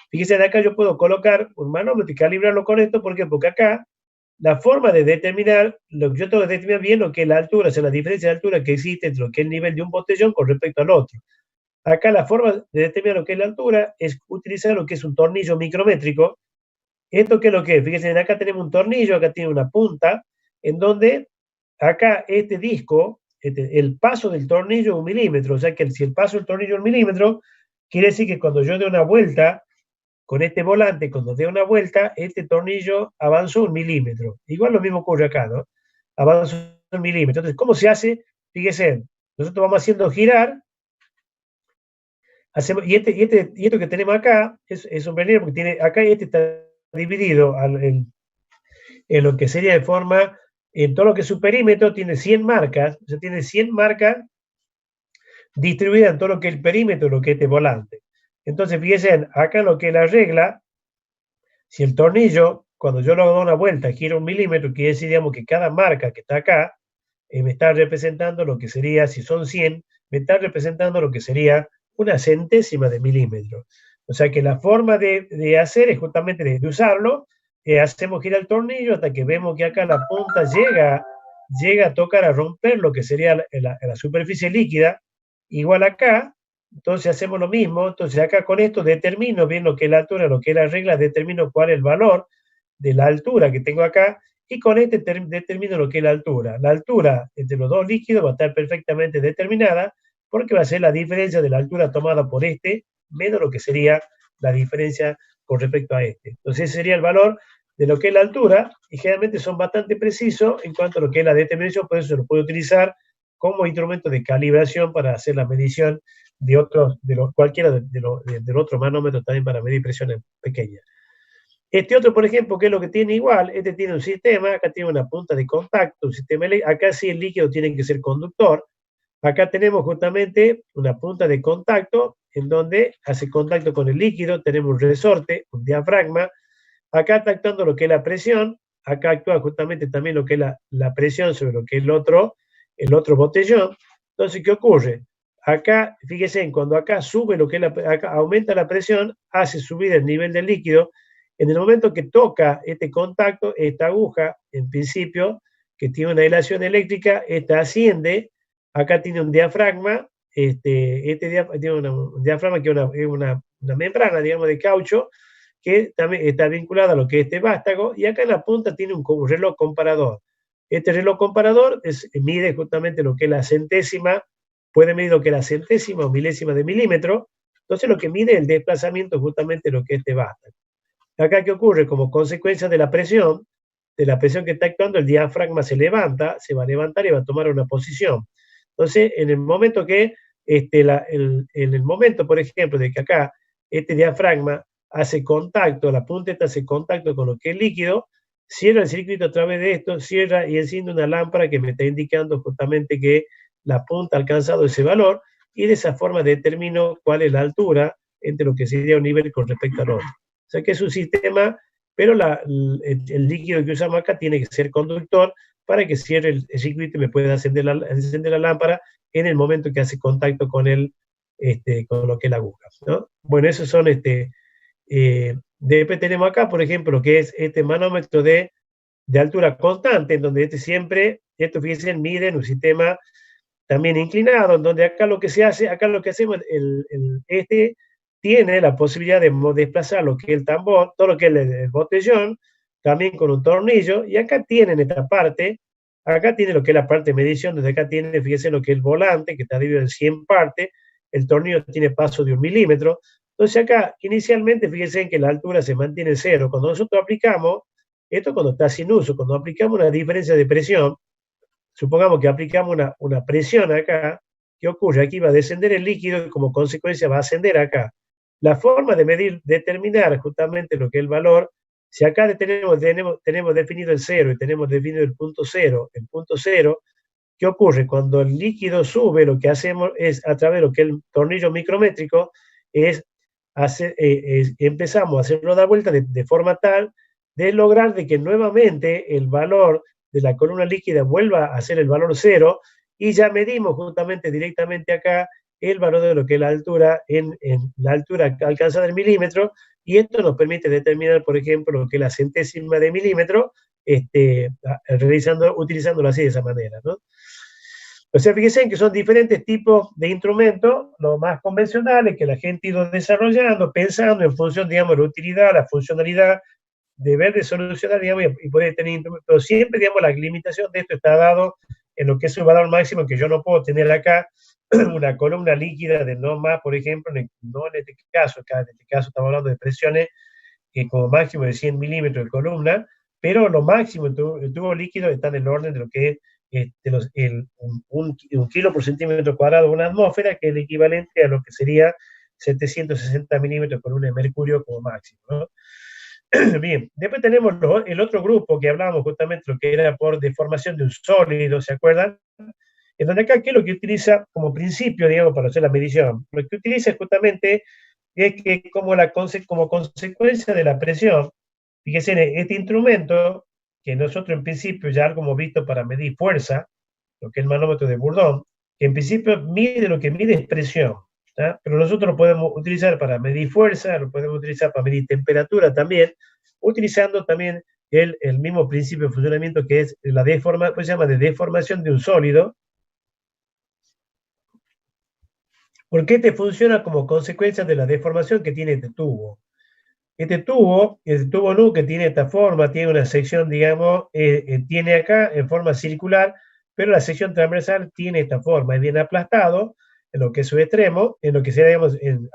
Fíjense, de acá yo puedo colocar un manómetro y calibrarlo con esto. ¿Por qué? Porque acá la forma de determinar, yo tengo que determinar bien lo que es la altura, o sea, la diferencia de altura que existe entre lo que es el nivel de un botellón con respecto al otro. Acá la forma de determinar lo que es la altura es utilizar lo que es un tornillo micrométrico. ¿Esto qué es lo que es? Fíjense, acá tenemos un tornillo, acá tiene una punta, en donde acá este disco, el paso del tornillo es 1 milímetro, o sea que si el paso del tornillo es 1 milímetro, quiere decir que cuando yo dé una vuelta con este volante, cuando dé una vuelta, este tornillo avanzó 1 milímetro. Igual lo mismo ocurre acá, ¿no? Avanzó 1 milímetro. Entonces, ¿cómo se hace? Fíjense, nosotros vamos haciendo girar, y esto que tenemos acá es un vernier, porque acá este está dividido en lo que sería de forma, en todo lo que es su perímetro, tiene 100 marcas, o sea, tiene 100 marcas distribuidas en todo lo que es el perímetro, lo que es este volante. Entonces, fíjense, acá lo que es la regla, si el tornillo, cuando yo lo doy una vuelta, gira 1 milímetro, quiere decir, digamos, que cada marca que está acá, me está representando lo que sería, si son 100, me está representando lo que sería una centésima de milímetro. O sea que la forma de hacer es justamente de usarlo, hacemos girar el tornillo hasta que vemos que acá la punta llega a tocar, a romper lo que sería la superficie líquida, igual acá. Entonces hacemos lo mismo. Entonces acá con esto determino bien lo que es la altura, lo que es la regla, determino cuál es el valor de la altura que tengo acá, y con este determino lo que es la altura. La altura entre los dos líquidos va a estar perfectamente determinada, porque va a ser la diferencia de la altura tomada por este menos lo que sería la diferencia con respecto a este. Entonces ese sería el valor de lo que es la altura, y generalmente son bastante precisos en cuanto a lo que es la determinación, por eso se lo puede utilizar como instrumento de calibración para hacer la medición de cualquiera de los otros manómetros también para medir presiones pequeñas. Este otro, por ejemplo, que es lo que tiene igual, este tiene un sistema, acá tiene una punta de contacto, un sistema acá sí el líquido tiene que ser conductor. Acá tenemos justamente una punta de contacto en donde hace contacto con el líquido, tenemos un resorte, un diafragma. Acá está actuando lo que es la presión, acá actúa justamente también lo que es la presión sobre lo que es el otro botellón. Entonces, ¿qué ocurre? Acá, fíjense, cuando acá sube lo que es acá aumenta la presión, hace subir el nivel del líquido. En el momento que toca este contacto, esta aguja, en principio, que tiene una aislación eléctrica, esta asciende, acá tiene un diafragma, tiene un diafragma que es una membrana, digamos, de caucho, que también está vinculada a lo que es este vástago, y acá en la punta tiene un reloj comparador. Este reloj comparador mide justamente lo que es la centésima, puede medir lo que es la centésima o milésima de milímetro, entonces lo que mide es el desplazamiento justamente de lo que es este vástago. Acá, ¿qué ocurre? Como consecuencia de la presión que está actuando, el diafragma se levanta, se va a levantar y va a tomar una posición. Entonces, en el momento que, en el momento, por ejemplo, de que acá este diafragma hace contacto, la punta esta hace contacto con lo que es líquido, cierra el circuito a través de esto, cierra y enciende una lámpara que me está indicando justamente que la punta ha alcanzado ese valor, y de esa forma determino cuál es la altura entre lo que sería un nivel con respecto al otro. O sea que es un sistema, pero el líquido que usamos acá tiene que ser conductor para que cierre el circuito y me pueda encender la lámpara en el momento que hace contacto con lo que es la aguja, ¿no? Bueno, esos son después tenemos acá, por ejemplo, que es este manómetro de altura constante, en donde esto fíjense, mide en un sistema también inclinado, en donde acá lo que hacemos, tiene la posibilidad de desplazar lo que es el tambor, todo lo que es el botellón, también con un tornillo, y acá tienen esta parte, acá tiene lo que es la parte de medición, donde acá tiene, fíjense, lo que es el volante, que está dividido en 100 partes, el tornillo tiene paso de 1 milímetro. Entonces acá, inicialmente, fíjense que la altura se mantiene cero. Cuando nosotros aplicamos, esto cuando está sin uso, cuando aplicamos una diferencia de presión, supongamos que aplicamos una presión acá, ¿qué ocurre? Aquí va a descender el líquido y como consecuencia va a ascender acá. La forma de determinar justamente lo que es el valor, si acá tenemos definido el cero y tenemos definido el punto cero, ¿qué ocurre? Cuando el líquido sube, lo que hacemos es, a través de lo que es el tornillo micrométrico, empezamos a hacerlo dar vuelta de forma tal de lograr de que nuevamente el valor de la columna líquida vuelva a ser el valor cero, y ya medimos justamente directamente acá el valor de lo que es la altura en la altura alcanzada en milímetros, y esto nos permite determinar, por ejemplo, lo que es la centésima de milímetro, utilizándolo así de esa manera, ¿no? O sea, fíjense que son diferentes tipos de instrumentos, los más convencionales que la gente ha ido desarrollando, pensando en función, digamos, de la utilidad, la funcionalidad, deber de solucionar, digamos, y poder tener instrumentos. Pero siempre, digamos, la limitación de esto está dado en lo que es el valor máximo, que yo no puedo tener acá una columna líquida de no más, por ejemplo, no en este caso, acá en este caso estamos hablando de presiones como máximo de 100 milímetros de columna, pero lo máximo en tubo líquido está en el orden de lo que es un kilo por centímetro cuadrado de una atmósfera, que es el equivalente a lo que sería 760 milímetros por un de mercurio como máximo, ¿no? Bien, después tenemos el otro grupo que hablábamos justamente, lo que era por deformación de un sólido, ¿se acuerdan? En donde acá, ¿qué es lo que utiliza como principio, digamos, para hacer la medición? Lo que utiliza justamente es que como consecuencia de la presión, fíjense, este instrumento, que nosotros en principio ya algo hemos visto para medir fuerza, lo que es el manómetro de Bourdon, que en principio mide lo que mide es presión, ¿tá? Pero nosotros lo podemos utilizar para medir fuerza, lo podemos utilizar para medir temperatura también, utilizando también el mismo principio de funcionamiento que es la pues se llama de deformación de un sólido. ¿Por qué te funciona como consecuencia de la deformación que tiene este tubo? Este tubo, el tubo NU, que tiene esta forma, tiene una sección, digamos, tiene acá en forma circular, pero la sección transversal tiene esta forma, es bien aplastado en lo que es su extremo, en lo que sea, digamos, en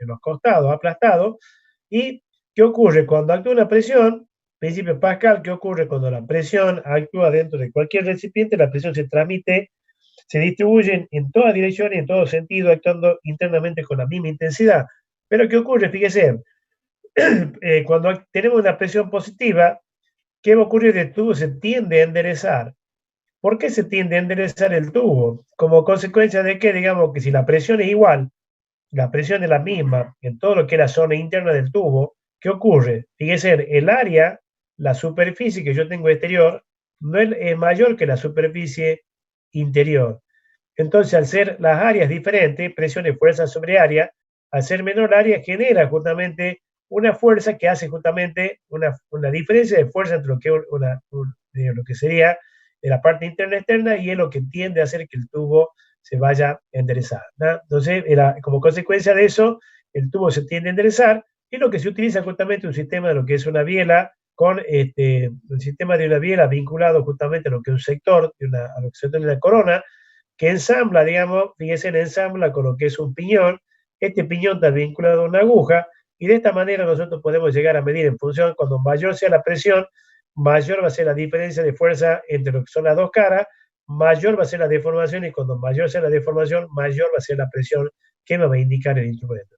los costados, aplastado. ¿Y qué ocurre? Cuando actúa una presión, principio Pascal, ¿qué ocurre cuando la presión actúa dentro de cualquier recipiente? La presión se transmite, se distribuyen en todas direcciones, en todo sentido, actuando internamente con la misma intensidad. Pero ¿qué ocurre? Fíjese, cuando tenemos una presión positiva, ¿qué va a ocurrir? El tubo se tiende a enderezar. ¿Por qué se tiende a enderezar el tubo? Como consecuencia de que, digamos, que si la presión es igual, la presión es la misma en todo lo que es la zona interna del tubo, ¿qué ocurre? Fíjese, el área, la superficie que yo tengo exterior, no es mayor que la superficie interior. Entonces, al ser las áreas diferentes, presión y fuerza sobre área, al ser menor área genera justamente una fuerza que hace justamente una diferencia de fuerza entre lo que, lo que sería de la parte interna y externa, y es lo que tiende a hacer que el tubo se vaya a enderezar, ¿no? Entonces, como consecuencia de eso, el tubo se tiende a enderezar, y lo que se utiliza justamente un sistema de lo que es una biela, con un sistema de una biela vinculado justamente a lo que es un sector, a lo que se llama la corona, que ensambla, digamos, fíjense, ensambla con lo que es un piñón. Este piñón está vinculado a una aguja, y de esta manera nosotros podemos llegar a medir en función, cuando mayor sea la presión, mayor va a ser la diferencia de fuerza entre lo que son las dos caras, mayor va a ser la deformación, y cuando mayor sea la deformación, mayor va a ser la presión que me va a indicar el instrumento.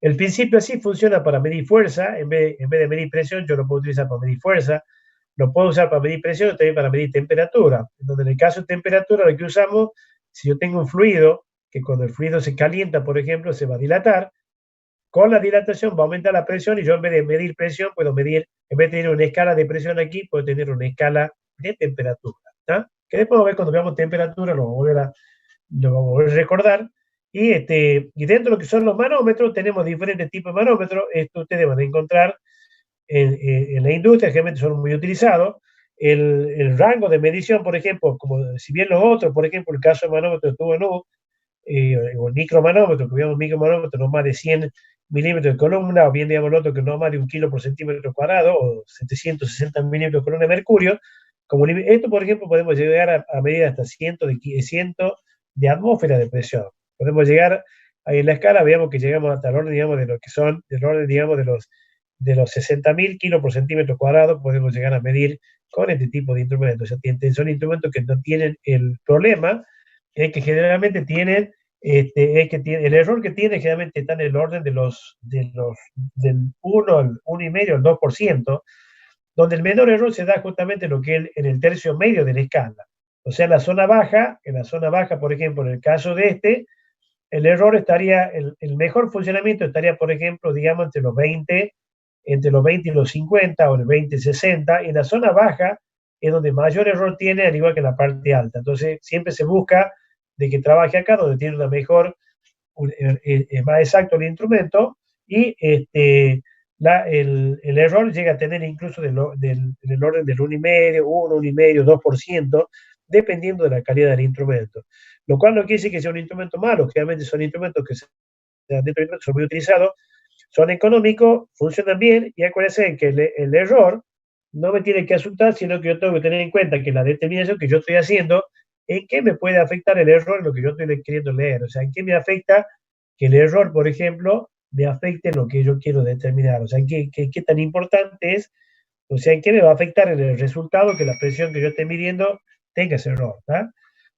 El principio así funciona para medir fuerza. En vez de medir presión, yo lo puedo utilizar para medir fuerza, lo puedo usar para medir presión, también para medir temperatura, donde en el caso de temperatura lo que usamos, si yo tengo un fluido, que cuando el fluido se calienta, por ejemplo, se va a dilatar, con la dilatación va a aumentar la presión, y yo en vez de medir presión, puedo medir, en vez de tener una escala de presión aquí, puedo tener una escala de temperatura, ¿tá? Que después a ver cuando veamos temperatura, lo vamos a volver a recordar. Y dentro de lo que son los manómetros, tenemos diferentes tipos de manómetros. Esto ustedes van a encontrar en la industria, generalmente son muy utilizados. El rango de medición, por ejemplo, como si bien los otros, por ejemplo, el caso de manómetro de tubo NU, o el micromanómetro, que veamos micromanómetro no más de 100 milímetros de columna, o bien digamos el otro que no más de 1 kilo por centímetro cuadrado, o 760 milímetros de columna de mercurio. Como esto, por ejemplo, podemos llegar a medir hasta 100 de atmósfera de presión. Podemos llegar ahí en la escala, veamos que llegamos hasta el orden, digamos, de lo que son, del orden, digamos, de los 60.000 kilos por centímetro cuadrado, podemos llegar a medir con este tipo de instrumentos. O sea, son instrumentos que no tienen el problema, es que generalmente tienen, el error que tiene generalmente está en el orden del 1, al 1,5, al 2%, donde el menor error se da justamente en lo que es en el tercio medio de la escala. O sea, en la zona baja, por ejemplo, en el caso de este, el error estaría, el mejor funcionamiento estaría, por ejemplo, digamos, entre los 20 y los 50 o el 20 y 60. Y en la zona baja es donde mayor error tiene, al igual que en la parte alta. Entonces, siempre se busca de que trabaje acá, donde tiene una mejor, es más exacto el instrumento, y el error llega a tener incluso del orden del 1,5, 2%, dependiendo de la calidad del instrumento. Lo cual no quiere decir que sea un instrumento malo, generalmente son instrumentos que son muy utilizados, son económicos, funcionan bien, y acuérdense que el error no me tiene que asustar, sino que yo tengo que tener en cuenta que la determinación que yo estoy haciendo, en qué me puede afectar el error en lo que yo estoy queriendo leer. O sea, en qué me afecta que el error, por ejemplo, me afecte en lo que yo quiero determinar. O sea, qué tan importante es, o sea, en qué me va a afectar en el resultado que la presión que yo esté midiendo tenga ese error. ¿Tá?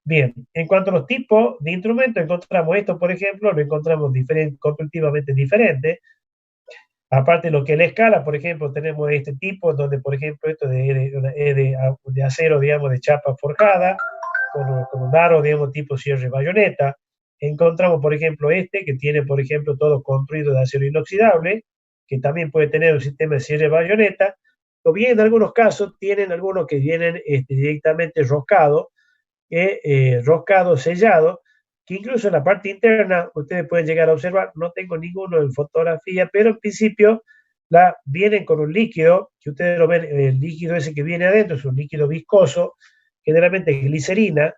Bien, en cuanto a los tipos de instrumentos, encontramos esto, por ejemplo, lo encontramos constructivamente diferente. Aparte de lo que es la escala, por ejemplo, tenemos este tipo, donde, por ejemplo, esto de acero, digamos, de chapa forjada, con un aro, digamos, tipo cierre bayoneta. Encontramos, por ejemplo, este, que tiene, por ejemplo, todo construido de acero inoxidable, que también puede tener un sistema de cierre bayoneta. O bien, en algunos casos, tienen algunos que vienen directamente roscados, roscado, sellado, que incluso en la parte interna ustedes pueden llegar a observar, no tengo ninguno en fotografía, pero en principio vienen con un líquido, que ustedes lo ven, el líquido ese que viene adentro es un líquido viscoso, generalmente es glicerina.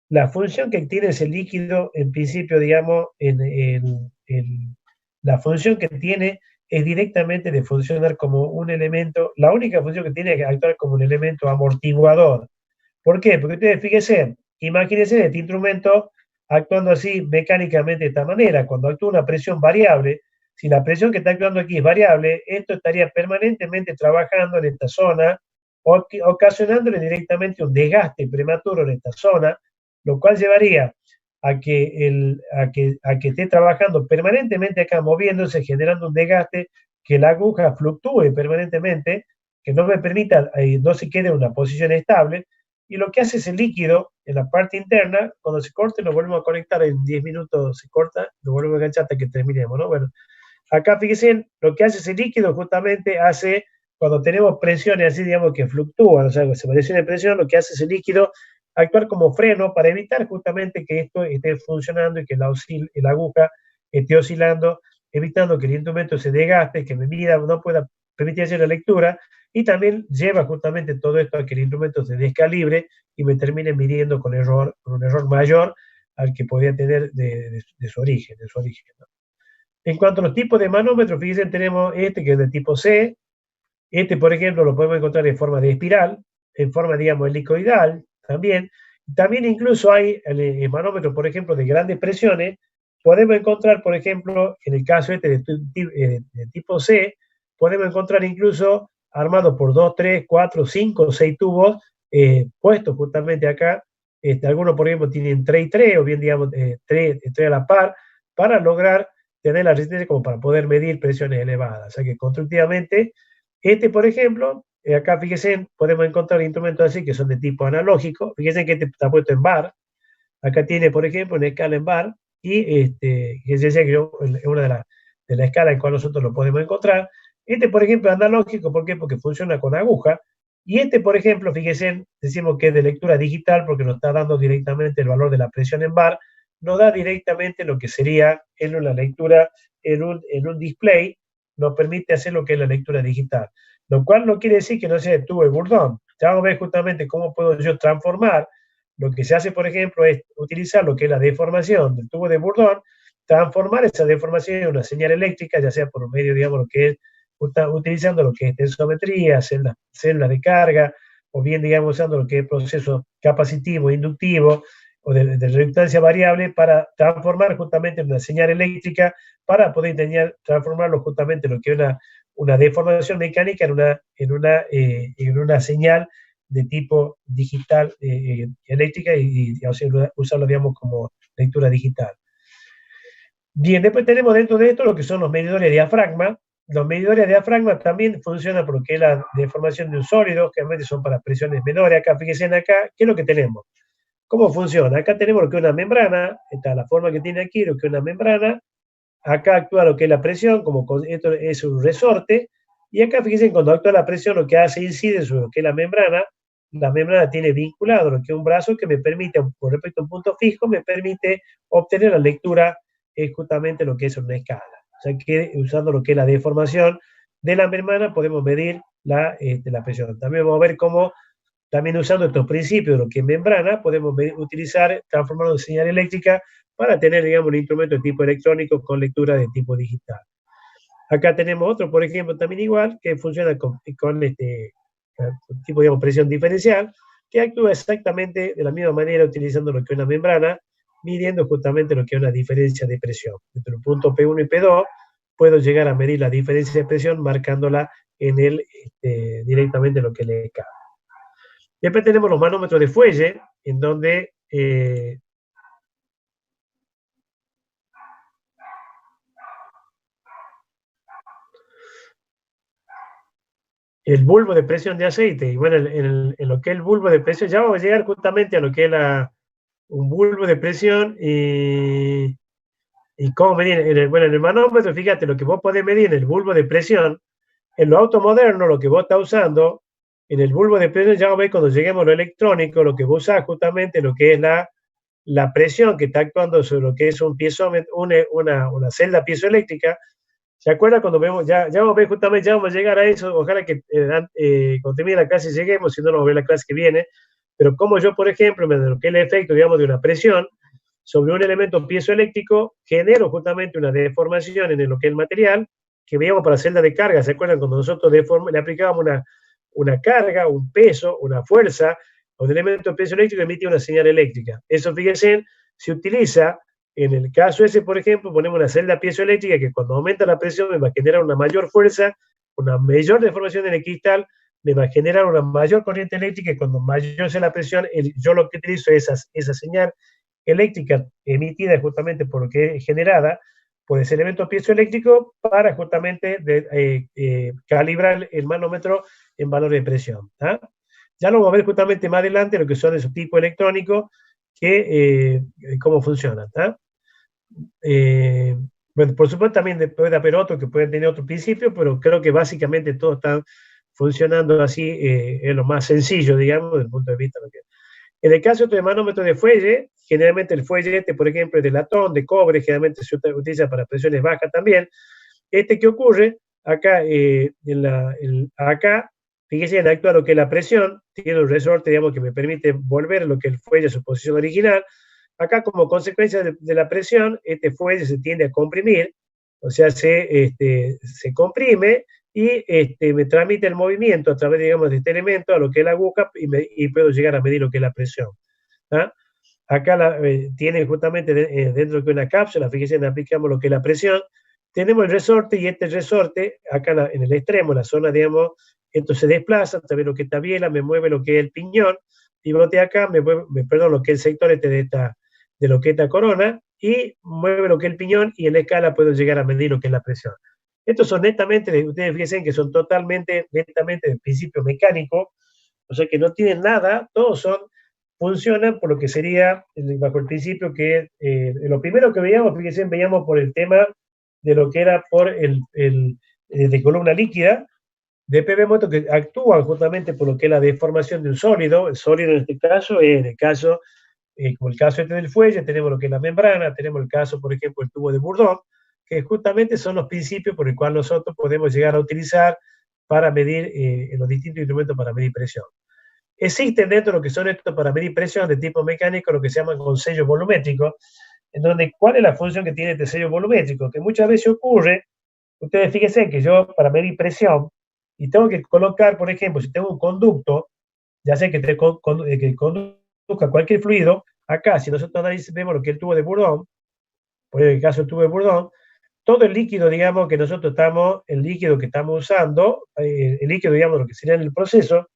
La función que tiene ese líquido, en principio, digamos, la función que tiene es directamente de funcionar como un elemento, la única función que tiene es actuar como un elemento amortiguador. ¿Por qué? Porque ustedes fíjense, imagínense este instrumento actuando así mecánicamente de esta manera. Cuando actúa una presión variable, si la presión que está actuando aquí es variable, esto estaría permanentemente trabajando en esta zona, ocasionándole directamente un desgaste prematuro en esta zona, lo cual llevaría a que esté trabajando permanentemente acá, moviéndose, generando un desgaste, que la aguja fluctúe permanentemente, que no me permita, no se quede en una posición estable. Y lo que hace ese líquido en la parte interna, cuando se corte, lo volvemos a conectar en 10 minutos, se corta, lo volvemos a enganchar hasta que terminemos, ¿no? Bueno, acá fíjense, lo que hace ese líquido justamente hace, cuando tenemos presiones así, digamos, que fluctúan, o sea, separación de presión, lo que hace ese líquido, actuar como freno para evitar justamente que esto esté funcionando y que la aguja esté oscilando, evitando que el instrumento se desgaste, que mi vida no pueda permitir hacer la lectura, y también lleva justamente todo esto a que el instrumento se descalibre y me termine midiendo con un error mayor al que podía tener de su origen. ¿No? En cuanto a los tipos de manómetros, fíjense, tenemos este que es de tipo C. Este, por ejemplo, lo podemos encontrar en forma de espiral, en forma, digamos, helicoidal también. También incluso hay el manómetro, por ejemplo, de grandes presiones. Podemos encontrar, por ejemplo, en el caso este de tipo C, podemos encontrar incluso armado por 2, 3, 4, 5, 6 tubos puestos justamente acá. Algunos, por ejemplo, tienen 3 y 3, o bien, digamos, 3 a la par, para lograr tener la resistencia como para poder medir presiones elevadas. O sea que constructivamente, por ejemplo, acá fíjense, podemos encontrar instrumentos así que son de tipo analógico. Fíjense que este está puesto en bar. Acá tiene, por ejemplo, una escala en bar, y que se decía que es una de la escala en cual nosotros lo podemos encontrar. Por ejemplo, es analógico, ¿por qué? Porque funciona con aguja. Y por ejemplo, fíjense, decimos que es de lectura digital porque nos está dando directamente el valor de la presión en bar, nos da directamente lo que sería en una lectura, en un display, nos permite hacer lo que es la lectura digital. Lo cual no quiere decir que no sea de tubo de Bourdon. Ya vamos a ver justamente cómo puedo yo transformar. Lo que se hace, por ejemplo, es utilizar lo que es la deformación del tubo de Bourdon, transformar esa deformación en una señal eléctrica, ya sea por medio, digamos, lo que es utilizando lo que es tensometría, celdas de carga, o bien, digamos, usando lo que es proceso capacitivo, inductivo, o de reductancia variable, para transformar justamente en una señal eléctrica, para poder transformarlo justamente en lo que es una deformación mecánica en una señal de tipo digital eléctrica, y usarlo, digamos, como lectura digital. Bien, después tenemos dentro de esto lo que son los medidores de diafragma. Los medidores de diafragma también funcionan porque es la deformación de un sólido, que realmente son para presiones menores. Acá, fíjense acá, ¿qué es lo que tenemos? ¿Cómo funciona? Acá tenemos lo que es una membrana, esta es la forma que tiene aquí, lo que es una membrana. Acá actúa lo que es la presión, como esto es un resorte, y acá fíjense, cuando actúa la presión, lo que hace incide sobre lo que es la membrana tiene vinculado lo que es un brazo que me permite, con respecto a un punto fijo, me permite obtener la lectura justamente lo que es una escala. O sea que usando lo que es la deformación de la membrana podemos medir la presión. También vamos a ver cómo, también usando estos principios de lo que es membrana, podemos utilizar, transformarlo en señal eléctrica para tener, digamos, un instrumento de tipo electrónico con lectura de tipo digital. Acá tenemos otro, por ejemplo, también igual, que funciona con tipo, digamos, presión diferencial, que actúa exactamente de la misma manera utilizando lo que es una membrana, midiendo justamente lo que es una diferencia de presión. Entre el punto P1 y P2 puedo llegar a medir la diferencia de presión marcándola en directamente lo que le cabe. Después tenemos los manómetros de fuelle, en donde el bulbo de presión de aceite, y bueno, en lo que es el bulbo de presión, ya vamos a llegar justamente a lo que es un bulbo de presión y cómo medir, bueno, en el manómetro, fíjate, lo que vos podés medir en el bulbo de presión, en los autos modernos, lo que vos estás usando, en el bulbo de presión, ya vamos a ver cuando lleguemos a lo electrónico, lo que vos usás justamente, lo que es la presión que está actuando sobre lo que es un piezómetro, una celda piezoeléctrica. ¿Se acuerda cuando vemos? Ya vamos a ver justamente, ya vamos a llegar a eso, ojalá que cuando termine la clase lleguemos, si no, nos vamos a ver la clase que viene, pero como yo, por ejemplo, me lo que es el efecto, digamos, de una presión sobre un elemento piezoeléctrico, genero justamente una deformación en lo que es el material, que veíamos para celda de carga. ¿Se acuerdan cuando nosotros le aplicábamos una carga, un peso, una fuerza a un elemento piezoeléctrico, emitía una señal eléctrica? Eso, fíjense, se utiliza en el caso ese, por ejemplo, ponemos una celda piezoeléctrica que cuando aumenta la presión me va a generar una mayor fuerza, una mayor deformación en el cristal, me va a generar una mayor corriente eléctrica y cuando mayor sea la presión, yo lo que utilizo es esa señal eléctrica emitida justamente por lo que es generada por ese elemento piezoeléctrico para justamente calibrar el manómetro en valores de presión. Ya lo vamos a ver justamente más adelante lo que son esos tipos electrónicos que cómo funcionan. Bueno, por supuesto también puede haber otros que pueden tener otro principio, pero creo que básicamente todos están funcionando así, es lo más sencillo, digamos, desde el punto de vista de lo que... En el caso de manómetro de fuelle, generalmente el fuelle por ejemplo, es de latón, de cobre, generalmente se utiliza para presiones bajas también. ¿Qué ocurre? Acá, acá, fíjense, en actúa lo que es la presión, tiene un resorte, digamos, que me permite volver lo que el fuelle a su posición original. Acá, como consecuencia de la presión, este fuelle se tiende a comprimir, o sea, se comprime y me transmite el movimiento a través, digamos, de este elemento a lo que es la aguja y puedo llegar a medir lo que es la presión. Acá tiene justamente dentro de una cápsula, fíjense, aplicamos lo que es la presión, tenemos el resorte y este resorte, acá en el extremo, la zona, digamos, esto se desplaza, también lo que está biela, me mueve lo que es el piñón, pivote acá, perdón, lo que es el sector de lo que es esta corona, y mueve lo que es el piñón, y en la escala puedo llegar a medir lo que es la presión. Estos son netamente, ustedes fíjense que son netamente de principio mecánico, o sea que no tienen nada, todos funcionan por lo que sería, bajo el principio que, lo primero que veíamos, fíjense, veíamos por el tema de lo que era por de columna líquida, después vemos que actúan justamente por lo que es la deformación de un sólido, el sólido en este caso es, en el caso, como el caso del fuelle, tenemos lo que es la membrana, tenemos el caso, por ejemplo, el tubo de Bourdon, que justamente son los principios por el cual nosotros podemos llegar a utilizar para medir los distintos instrumentos para medir presión. Existen dentro de lo que son estos para medir presión de tipo mecánico lo que se llaman con sellos volumétricos, en donde ¿cuál es la función que tiene este sello volumétrico? Que muchas veces ocurre, ustedes fíjense que yo para medir presión, y tengo que colocar, por ejemplo, si tengo un conducto, ya sé que conduzca cualquier fluido, acá si nosotros vemos lo que es el tubo de Bourdon, por el caso del tubo de Bourdon, todo el líquido, digamos, que nosotros estamos, el líquido que estamos usando, el líquido, digamos, lo que sería en el proceso,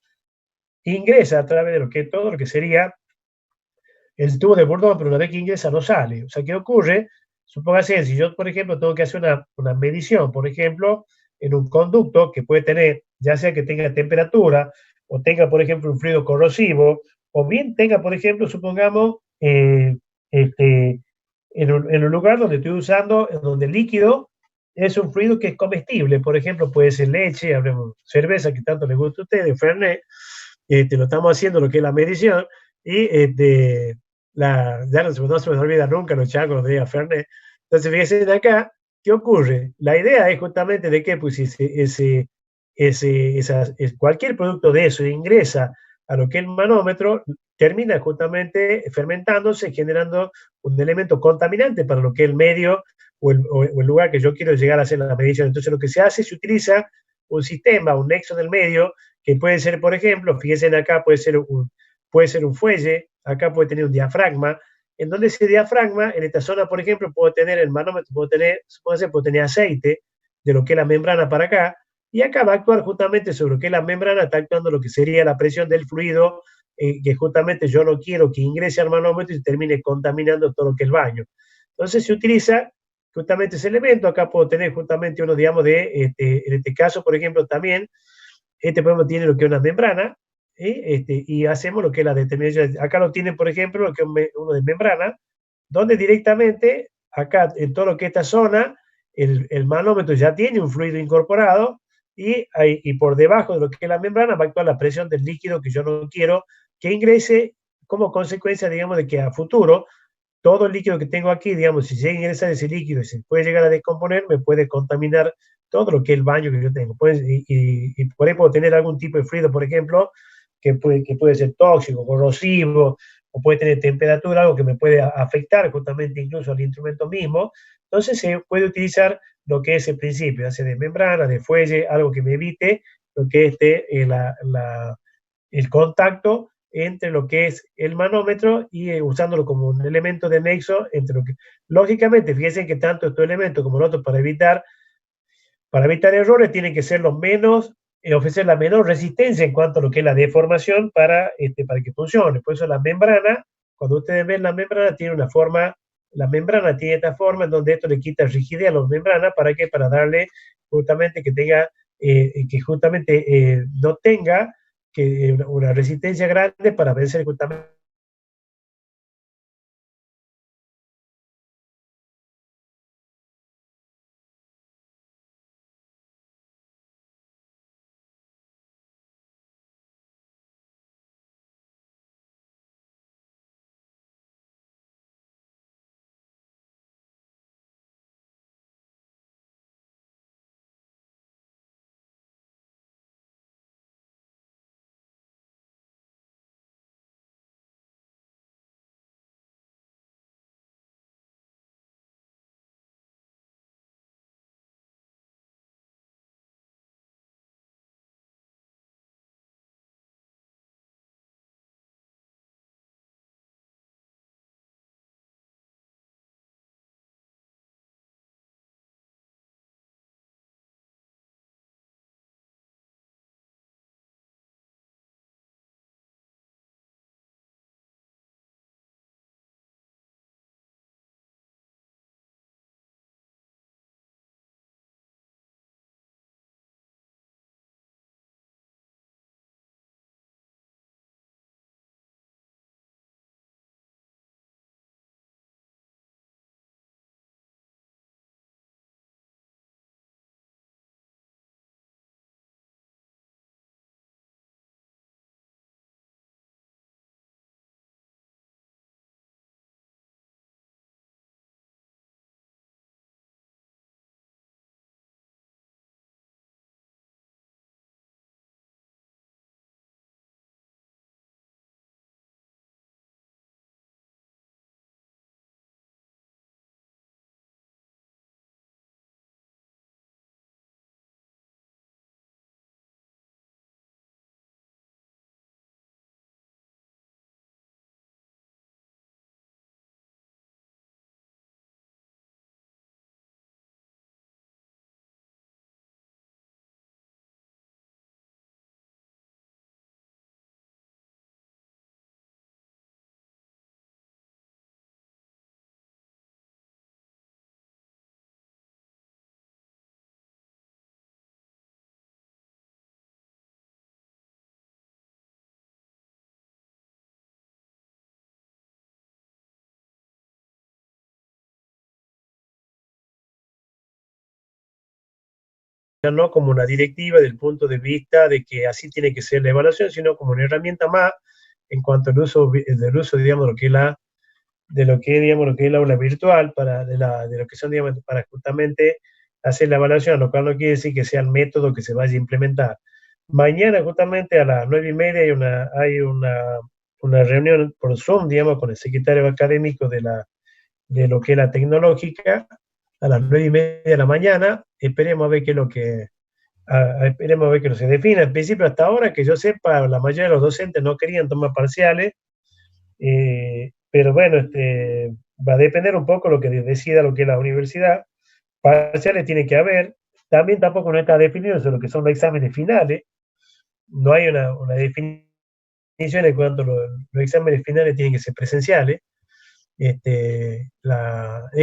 ingresa a través de todo lo que sería el tubo de Bourdon, pero una vez que ingresa no sale. O sea, ¿qué ocurre? Supóngase, si yo, por ejemplo, tengo que hacer una medición, por ejemplo, en un conducto que puede tener, ya sea que tenga temperatura, o tenga, por ejemplo, un fluido corrosivo, o bien tenga, por ejemplo, supongamos, este, en un lugar donde estoy usando, donde el líquido es un fluido que es comestible, por ejemplo, puede ser leche, hablemos cerveza, que tanto les gusta a ustedes, Fernet, lo estamos haciendo lo que es la medición, y ya no se me olvida nunca los chacos de Fernet. Entonces, fíjense de acá, ¿qué ocurre? La idea es justamente de que pues, cualquier producto de eso ingresa a lo que es el manómetro, termina justamente fermentándose, generando un elemento contaminante para lo que es el medio o el lugar que yo quiero llegar a hacer la medición. Entonces, lo que se hace, se utiliza un sistema, un nexo del medio, que puede ser, por ejemplo, fíjense acá, puede ser un fuelle, acá puede tener un diafragma, en donde ese diafragma, en esta zona, por ejemplo, puedo tener el manómetro, puedo tener aceite de lo que es la membrana para acá, y acá va a actuar justamente sobre lo que es la membrana, está actuando lo que sería la presión del fluido, que justamente yo no quiero que ingrese al manómetro y termine contaminando todo lo que es el baño. Entonces se utiliza justamente ese elemento, acá puedo tener justamente uno, digamos, en este caso, por ejemplo, también, podemos tiene lo que es una membrana, y hacemos lo que es la determinación. Acá lo tienen, por ejemplo, lo que es uno de membrana, donde directamente, acá en todo lo que es esta zona, el manómetro ya tiene un fluido incorporado y por debajo de lo que es la membrana va a actuar la presión del líquido que yo no quiero que ingrese como consecuencia, digamos, de que a futuro todo el líquido que tengo aquí, digamos, si llega a ingresar ese líquido y se puede llegar a descomponer, me puede contaminar todo lo que es el baño que yo tengo. Y por ahí puedo tener algún tipo de fluido, por ejemplo, que puede ser tóxico, corrosivo, o puede tener temperatura, algo que me puede afectar justamente incluso al instrumento mismo. Entonces se puede utilizar lo que es el principio, ya sea de membrana, de fuelle, algo que me evite lo que es el contacto entre lo que es el manómetro y usándolo como un elemento de nexo entre lo que... Lógicamente, fíjense que tanto este elemento como el otro para evitar errores tienen que ser los menos, ofrecer la menor resistencia en cuanto a lo que es la deformación para que funcione. Por eso la membrana, cuando ustedes ven la membrana, tiene una forma, la membrana tiene esta forma en donde esto le quita rigidez a la membrana, ¿para qué? Para darle justamente que tenga, que justamente no tenga una resistencia grande para vencer justamente no como una directiva del punto de vista de que así tiene que ser la evaluación, sino como una herramienta más en cuanto al uso, del uso, digamos, de lo que, digamos, lo que es la aula virtual, de lo que son, digamos, para justamente hacer la evaluación, lo cual no quiere decir que sea el método que se vaya a implementar. Mañana, justamente a las 9:30, una reunión por Zoom, digamos, con el secretario académico de lo que es la tecnológica, a las 9:30 de la mañana. Esperemos a ver qué es lo que, esperemos a ver que no se define. Al principio, hasta ahora, que yo sepa, la mayoría de los docentes no querían tomar parciales, pero bueno, va a depender un poco lo que decida lo que es la universidad. Parciales tiene que haber. También tampoco no está definido sobre lo que son los exámenes finales. No hay una definición en cuanto a los exámenes finales tienen que ser presenciales. Es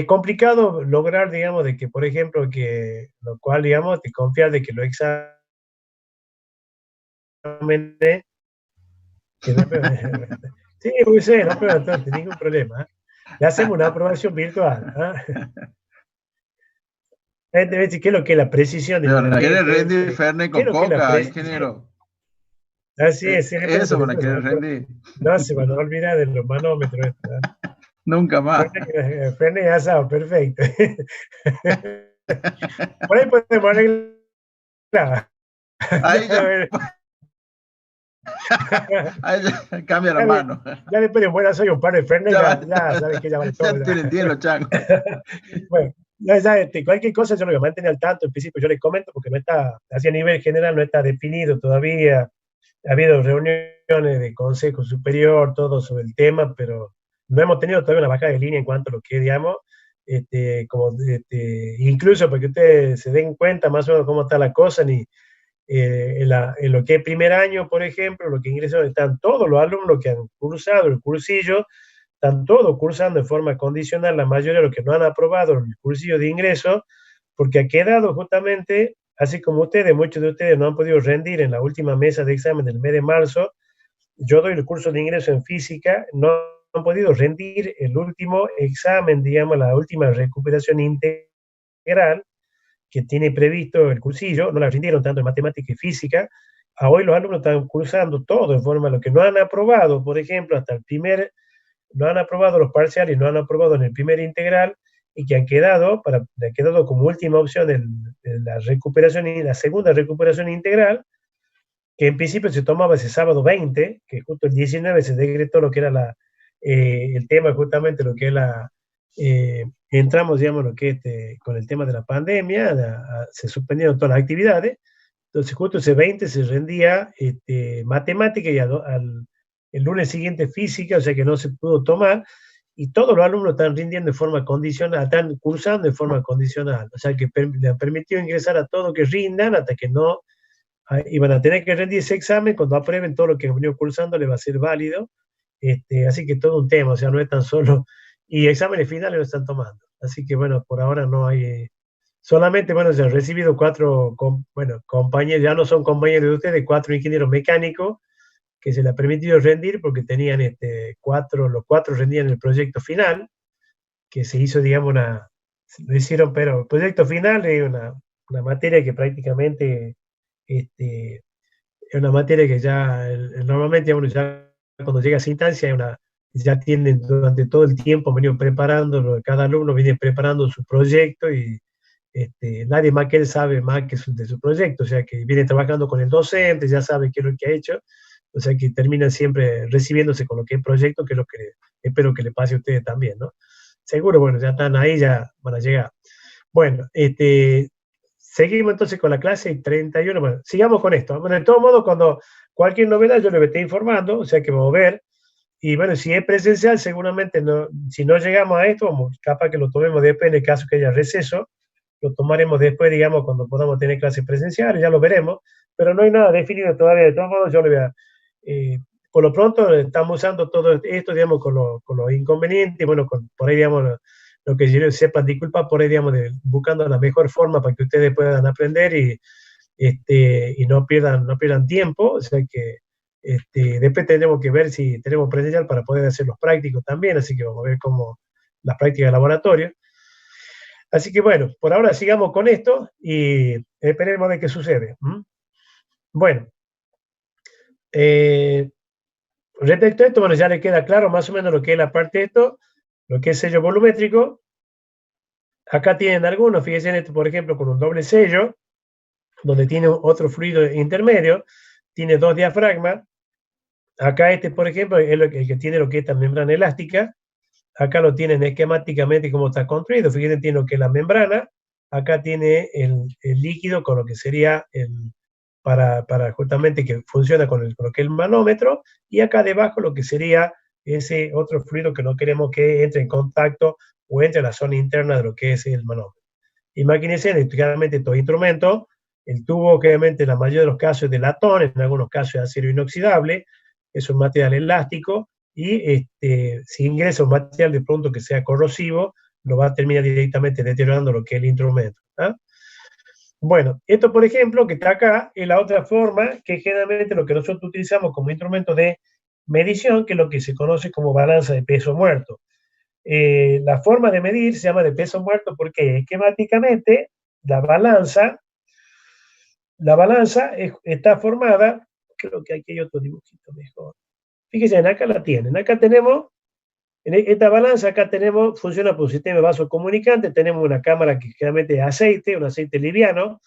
complicado lograr, digamos, de que, por ejemplo, lo cual, digamos, de confiar de que los exámenes que no, sí, pues sí, no, pero entonces, ningún problema. ¿Eh? Le hacemos una aprobación virtual. ¿Eh? Gente, ¿qué es lo que es la precisión de Pero la quiere rendir gente? Fernet ¿Qué es con lo que es la coca, precisión? ingeniero. Así es, sí, Eso van a querer rendir. no se van a olvidar de los manómetros. Nunca más. Fernet asado, perfecto. Por ahí podemos arreglar. Ahí ya, ahí ya cambia la mano. Ya después de buena soy un par de Fernet, ya sabes que ya vale todo. Ya tienen 10 los changos. Bueno, ya, cualquier cosa yo lo voy a mantener al tanto. En principio yo les comento porque no está, así a nivel general no está definido todavía. Ha habido reuniones de Consejo Superior, todo sobre el tema, pero no hemos tenido todavía una bajada de línea en cuanto a lo que, digamos, incluso para que ustedes se den cuenta más o menos cómo está la cosa, en lo que es primer año, por ejemplo, lo que ingresaron, están todos los alumnos que han cursado el cursillo, están todos cursando en forma condicional, la mayoría de los que no han aprobado el cursillo de ingreso, porque ha quedado justamente, así como ustedes, muchos de ustedes no han podido rendir en la última mesa de examen del mes de marzo. Yo doy el curso de ingreso en física, no han podido rendir el último examen, digamos, la última recuperación integral que tiene previsto el cursillo, no la rindieron tanto en matemática y física. A hoy los alumnos están cursando todo en forma, lo que no han aprobado, por ejemplo, no han aprobado los parciales, no han aprobado en el primer integral, y que han quedado como última opción la recuperación y la segunda recuperación integral, que en principio se tomaba ese sábado 20, que justo el 19 se decretó lo que era el tema, justamente lo que es entramos, digamos, lo que con el tema de la pandemia, se suspendieron todas las actividades. Entonces justo ese 20 se rendía matemática, y el lunes siguiente física, o sea que no se pudo tomar, y todos los alumnos están rindiendo de forma condicional, están cursando de forma condicional, o sea que le han permitido ingresar a todos que rindan hasta que no, y van a tener que rendir ese examen. Cuando aprueben todo lo que han venido cursando le va a ser válido. Así que todo un tema, o sea, no es tan solo, y exámenes finales lo están tomando. Así que bueno, por ahora no hay, solamente, bueno, se han recibido compañeros, ya no son compañeros de ustedes, 4 ingenieros mecánicos que se les ha permitido rendir porque tenían los 4 rendían el proyecto final, que se hizo, digamos, lo hicieron, pero el proyecto final es una materia que prácticamente, es una materia que ya, normalmente, bueno, ya cuando llega a esa instancia, ya tienen durante todo el tiempo, han venido preparando, cada alumno viene preparando su proyecto, y nadie más que él sabe más que de su proyecto, o sea que viene trabajando con el docente, ya sabe qué es lo que ha hecho, o sea que terminan siempre recibiéndose con lo que es proyecto, que es lo que espero que le pase a ustedes también, ¿no? Seguro, bueno, ya están ahí, ya van a llegar. Bueno, seguimos entonces con la clase 31. Bueno, sigamos con esto. Bueno, de todos modos, cuando cualquier novedad yo les voy a estar informando, o sea que vamos a ver. Y bueno, si es presencial, seguramente no, si no llegamos a esto, capaz que lo tomemos después en el caso que haya receso, lo tomaremos después, digamos, cuando podamos tener clases presenciales, ya lo veremos, pero no hay nada definido todavía. De todos modos, yo le voy a, por lo pronto estamos usando todo esto, digamos, con los inconvenientes, bueno, por ahí, digamos, lo que yo sepan, disculpa, por ahí, digamos, buscando la mejor forma para que ustedes puedan aprender y no pierdan tiempo, o sea que después tenemos que ver si tenemos presencial para poder hacer los prácticos también, así que vamos a ver cómo las prácticas de laboratorio. Así que bueno, por ahora sigamos con esto y esperemos a ver qué sucede. Bueno, respecto a esto, bueno, ya le queda claro más o menos lo que es la parte de esto, lo que es sello volumétrico. Acá tienen algunos, fíjense en esto, por ejemplo, con un doble sello, donde tiene otro fluido intermedio, tiene 2 diafragmas. Acá este, por ejemplo, es el que tiene lo que es esta membrana elástica. Acá lo tienen esquemáticamente cómo está construido. Fíjense, tiene lo que es la membrana. Acá tiene el líquido con lo que sería para justamente que funciona con lo que es el manómetro. Y acá debajo lo que sería ese otro fluido que no queremos que entre en contacto o entre en la zona interna de lo que es el manómetro. Imagínense, claramente estos instrumentos, el tubo, obviamente, en la mayoría de los casos es de latón, en algunos casos es acero inoxidable, es un material elástico, y si ingresa un material de pronto que sea corrosivo, lo va a terminar directamente deteriorando lo que es el instrumento. ¿Ah? Bueno, esto, por ejemplo, que está acá, es la otra forma que generalmente lo que nosotros utilizamos como instrumento de medición, que es lo que se conoce como balanza de peso muerto. La forma de medir se llama de peso muerto porque esquemáticamente la balanza está formada, creo que aquí hay otro dibujito mejor. Fíjense, acá la tienen, acá tenemos, en esta balanza acá tenemos, funciona por un sistema de vaso comunicante, tenemos una cámara que generalmente es aceite, un aceite liviano,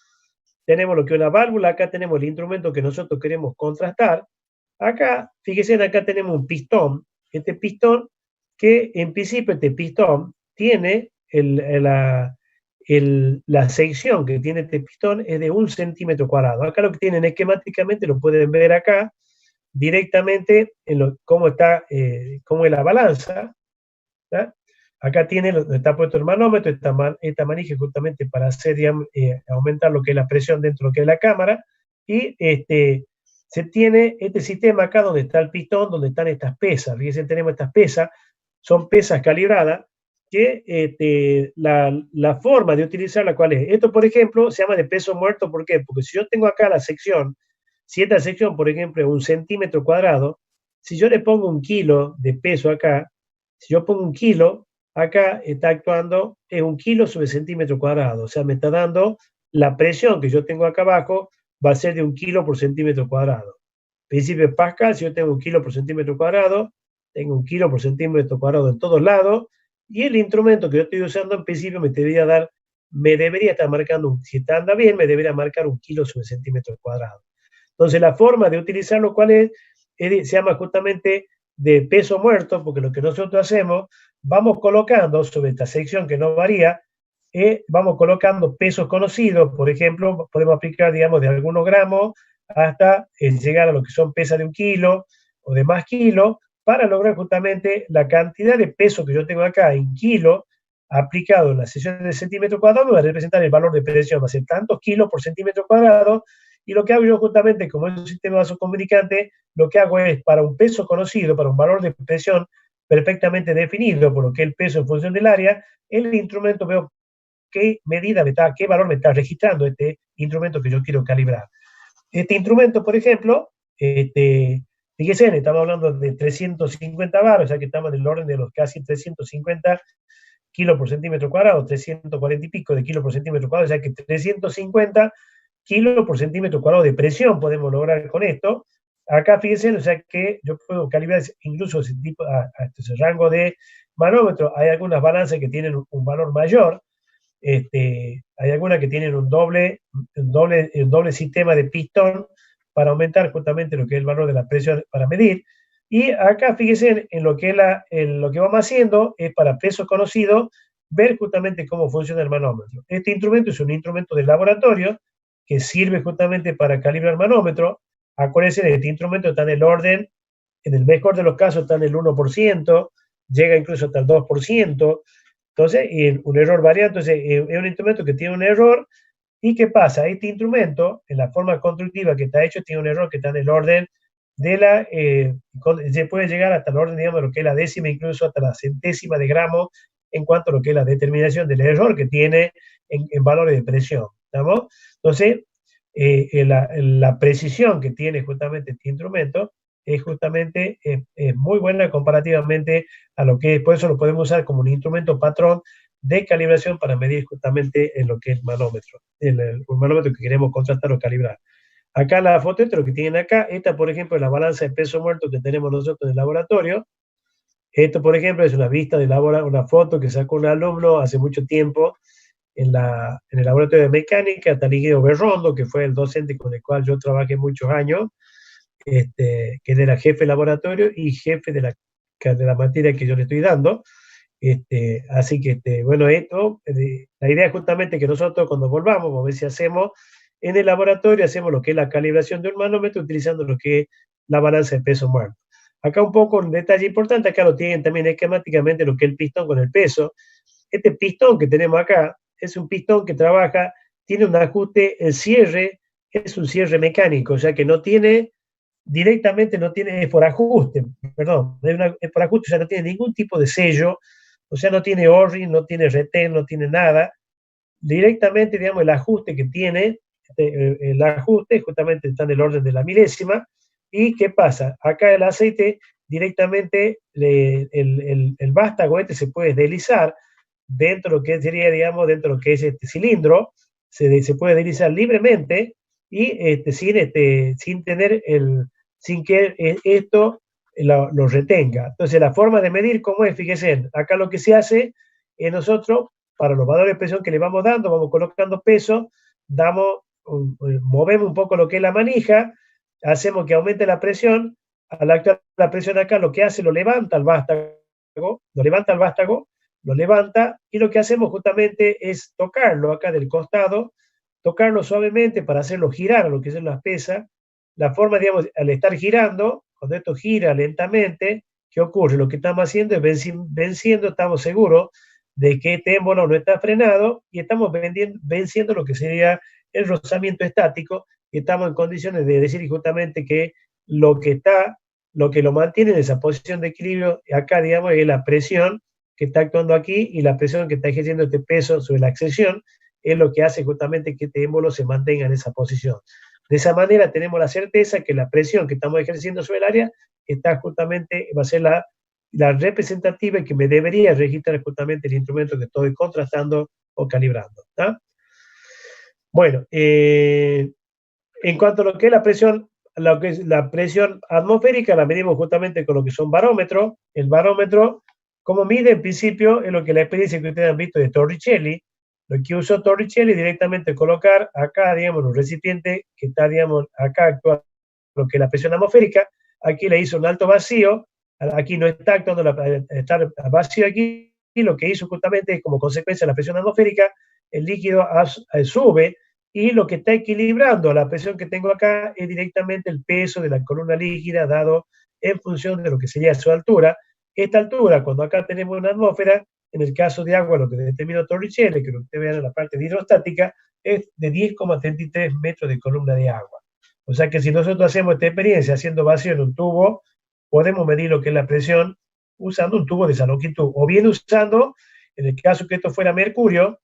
tenemos lo que es una válvula, acá tenemos el instrumento que nosotros queremos contrastar, acá, fíjense, acá tenemos un pistón, este pistón que en principio este pistón tiene la sección que tiene este pistón es de 1 centímetro cuadrado. Acá lo que tienen esquemáticamente lo pueden ver acá directamente en cómo es la balanza. ¿Ya? Acá tiene donde está puesto el manómetro, esta manija justamente para hacer, aumentar lo que es la presión dentro de lo que es la cámara, y se tiene este sistema acá donde está el pistón, donde están estas pesas. Fíjense, tenemos estas pesas, son pesas calibradas, que la forma de utilizarla, ¿cuál es? Esto, por ejemplo, se llama de peso muerto, ¿por qué? Porque si yo tengo acá la sección, si esta sección, por ejemplo, es 1 centímetro cuadrado, si yo le pongo 1 kilo de peso acá, si yo pongo 1 kilo, acá está actuando, es 1 kilo sobre centímetro cuadrado, o sea, me está dando la presión que yo tengo acá abajo, va a ser de 1 kilo por centímetro cuadrado. Principio de Pascal, si yo tengo 1 kilo por centímetro cuadrado, tengo 1 kilo por centímetro cuadrado en todos lados, y el instrumento que yo estoy usando en principio me debería estar marcando, si anda bien, me debería marcar 1 kilo sobre centímetro cuadrado. Entonces, la forma de utilizarlo, ¿cuál es? Se llama justamente de peso muerto, porque lo que nosotros hacemos, vamos colocando sobre esta sección que no varía, vamos colocando pesos conocidos, por ejemplo, podemos aplicar, digamos, de algunos gramos hasta llegar a lo que son pesas de 1 kilo o de más kilos, para lograr justamente la cantidad de peso que yo tengo acá en kilo aplicado en la sección de centímetro cuadrado, me va a representar el valor de presión, va a ser tantos kilos por centímetro cuadrado, y lo que hago yo justamente, como es un sistema vasocomunicante, lo que hago es, para un peso conocido, para un valor de presión perfectamente definido, por lo que el peso en función del área, el instrumento veo qué medida qué valor me está registrando este instrumento que yo quiero calibrar. Este instrumento, por ejemplo, fíjense, estamos hablando de 350 baros, o sea que estamos en el orden de los casi 350 kilos por centímetro cuadrado, 340 y pico de kilos por centímetro cuadrado, o sea que 350 kilos por centímetro cuadrado de presión podemos lograr con esto. Acá fíjense, o sea que yo puedo calibrar incluso ese rango de manómetro. Hay algunas balanzas que tienen un valor mayor, hay algunas que tienen un doble sistema de pistón para aumentar justamente lo que es el valor de la presión para medir. Y acá fíjense en lo que vamos haciendo es para peso conocido, ver justamente cómo funciona el manómetro. Este instrumento es un instrumento de laboratorio que sirve justamente para calibrar manómetro. Acuérdense, este instrumento está en el orden, en el mejor de los casos está en el 1%, llega incluso hasta el 2%. Entonces, un error variante, entonces es un instrumento que tiene un error. ¿Y qué pasa? Este instrumento, en la forma constructiva que está hecho, tiene un error que está en el orden se puede llegar hasta el orden, digamos, de lo que es la décima, incluso hasta la centésima de gramo, en cuanto a lo que es la determinación del error que tiene en valores de presión. ¿Estamos? Entonces, la precisión que tiene justamente este instrumento es justamente muy buena comparativamente a lo que, por eso lo podemos usar como un instrumento patrón de calibración para medir justamente en lo que es el manómetro, el manómetro que queremos contrastar o calibrar. Acá la foto lo que tienen acá, esta por ejemplo es la balanza de peso muerto que tenemos nosotros en el laboratorio. Esto por ejemplo es una vista de una foto que sacó un alumno hace mucho tiempo en el laboratorio de mecánica, Taligueo Berrondo, que fue el docente con el cual yo trabajé muchos años, que él era jefe de laboratorio y jefe de la materia que yo le estoy dando. Así que, bueno, la idea es justamente que nosotros cuando volvamos, vamos a ver si hacemos en el laboratorio, hacemos lo que es la calibración de un manómetro utilizando lo que es la balanza de peso muerto. Acá un poco un detalle importante, acá lo tienen también esquemáticamente lo que es el pistón con el peso. Este pistón que tenemos acá es un pistón que trabaja, tiene un ajuste, el cierre es un cierre mecánico, o sea que no tiene, directamente no tiene, es por ajuste, perdón, es por ajuste, o sea, no tiene ningún tipo de sello, o sea, no tiene O-ring, no tiene retén, no tiene nada. Directamente, digamos, el ajuste que tiene, el ajuste justamente está en el orden de la milésima. ¿Y qué pasa? Acá el aceite directamente, el vástago se puede deslizar dentro de lo que sería, digamos, dentro de lo que es este cilindro, se puede deslizar libremente y sin tener sin que esto lo retenga. Entonces, la forma de medir cómo es, fíjense, acá lo que se hace es nosotros, para los valores de presión que le vamos dando, vamos colocando peso, movemos un poco lo que es la manija, hacemos que aumente la presión, al actuar la presión acá, lo que hace, lo levanta el vástago, lo levanta, y lo que hacemos justamente es tocarlo acá del costado, tocarlo suavemente para hacerlo girar a lo que son las pesas. La forma, digamos, al estar girando, cuando esto gira lentamente, ¿qué ocurre? Lo que estamos haciendo es venciendo, estamos seguros de que este émbolo no está frenado y estamos venciendo lo que sería el rozamiento estático, y estamos en condiciones de decir justamente que lo que lo mantiene en esa posición de equilibrio acá, digamos, es la presión que está actuando aquí, y la presión que está ejerciendo este peso sobre la accesión es lo que hace justamente que este émbolo se mantenga en esa posición. De esa manera tenemos la certeza que la presión que estamos ejerciendo sobre el área va a ser la representativa y que me debería registrar justamente el instrumento que estoy contrastando o calibrando. ¿Tá? Bueno, en cuanto a lo que es la presión atmosférica, la medimos justamente con lo que son barómetros. El barómetro, como mide en principio, es lo que la experiencia que ustedes han visto de Torricelli. Lo que usó Torricelli directamente colocar acá, digamos, un recipiente que está, digamos, acá actúa lo que es la presión atmosférica. Aquí le hizo un alto vacío, aquí no está actuando, está vacío aquí, y lo que hizo justamente es, como consecuencia de la presión atmosférica, el líquido sube, y lo que está equilibrando a la presión que tengo acá es directamente el peso de la columna líquida dado en función de lo que sería su altura. Esta altura, cuando acá tenemos una atmósfera, en el caso de agua, lo que determina Torricelli, que lo que ustedes vean en la parte de hidrostática, es de 10,33 metros de columna de agua. O sea que si nosotros hacemos esta experiencia haciendo vacío en un tubo, podemos medir lo que es la presión usando un tubo de esa longitud, o bien usando, en el caso que esto fuera mercurio,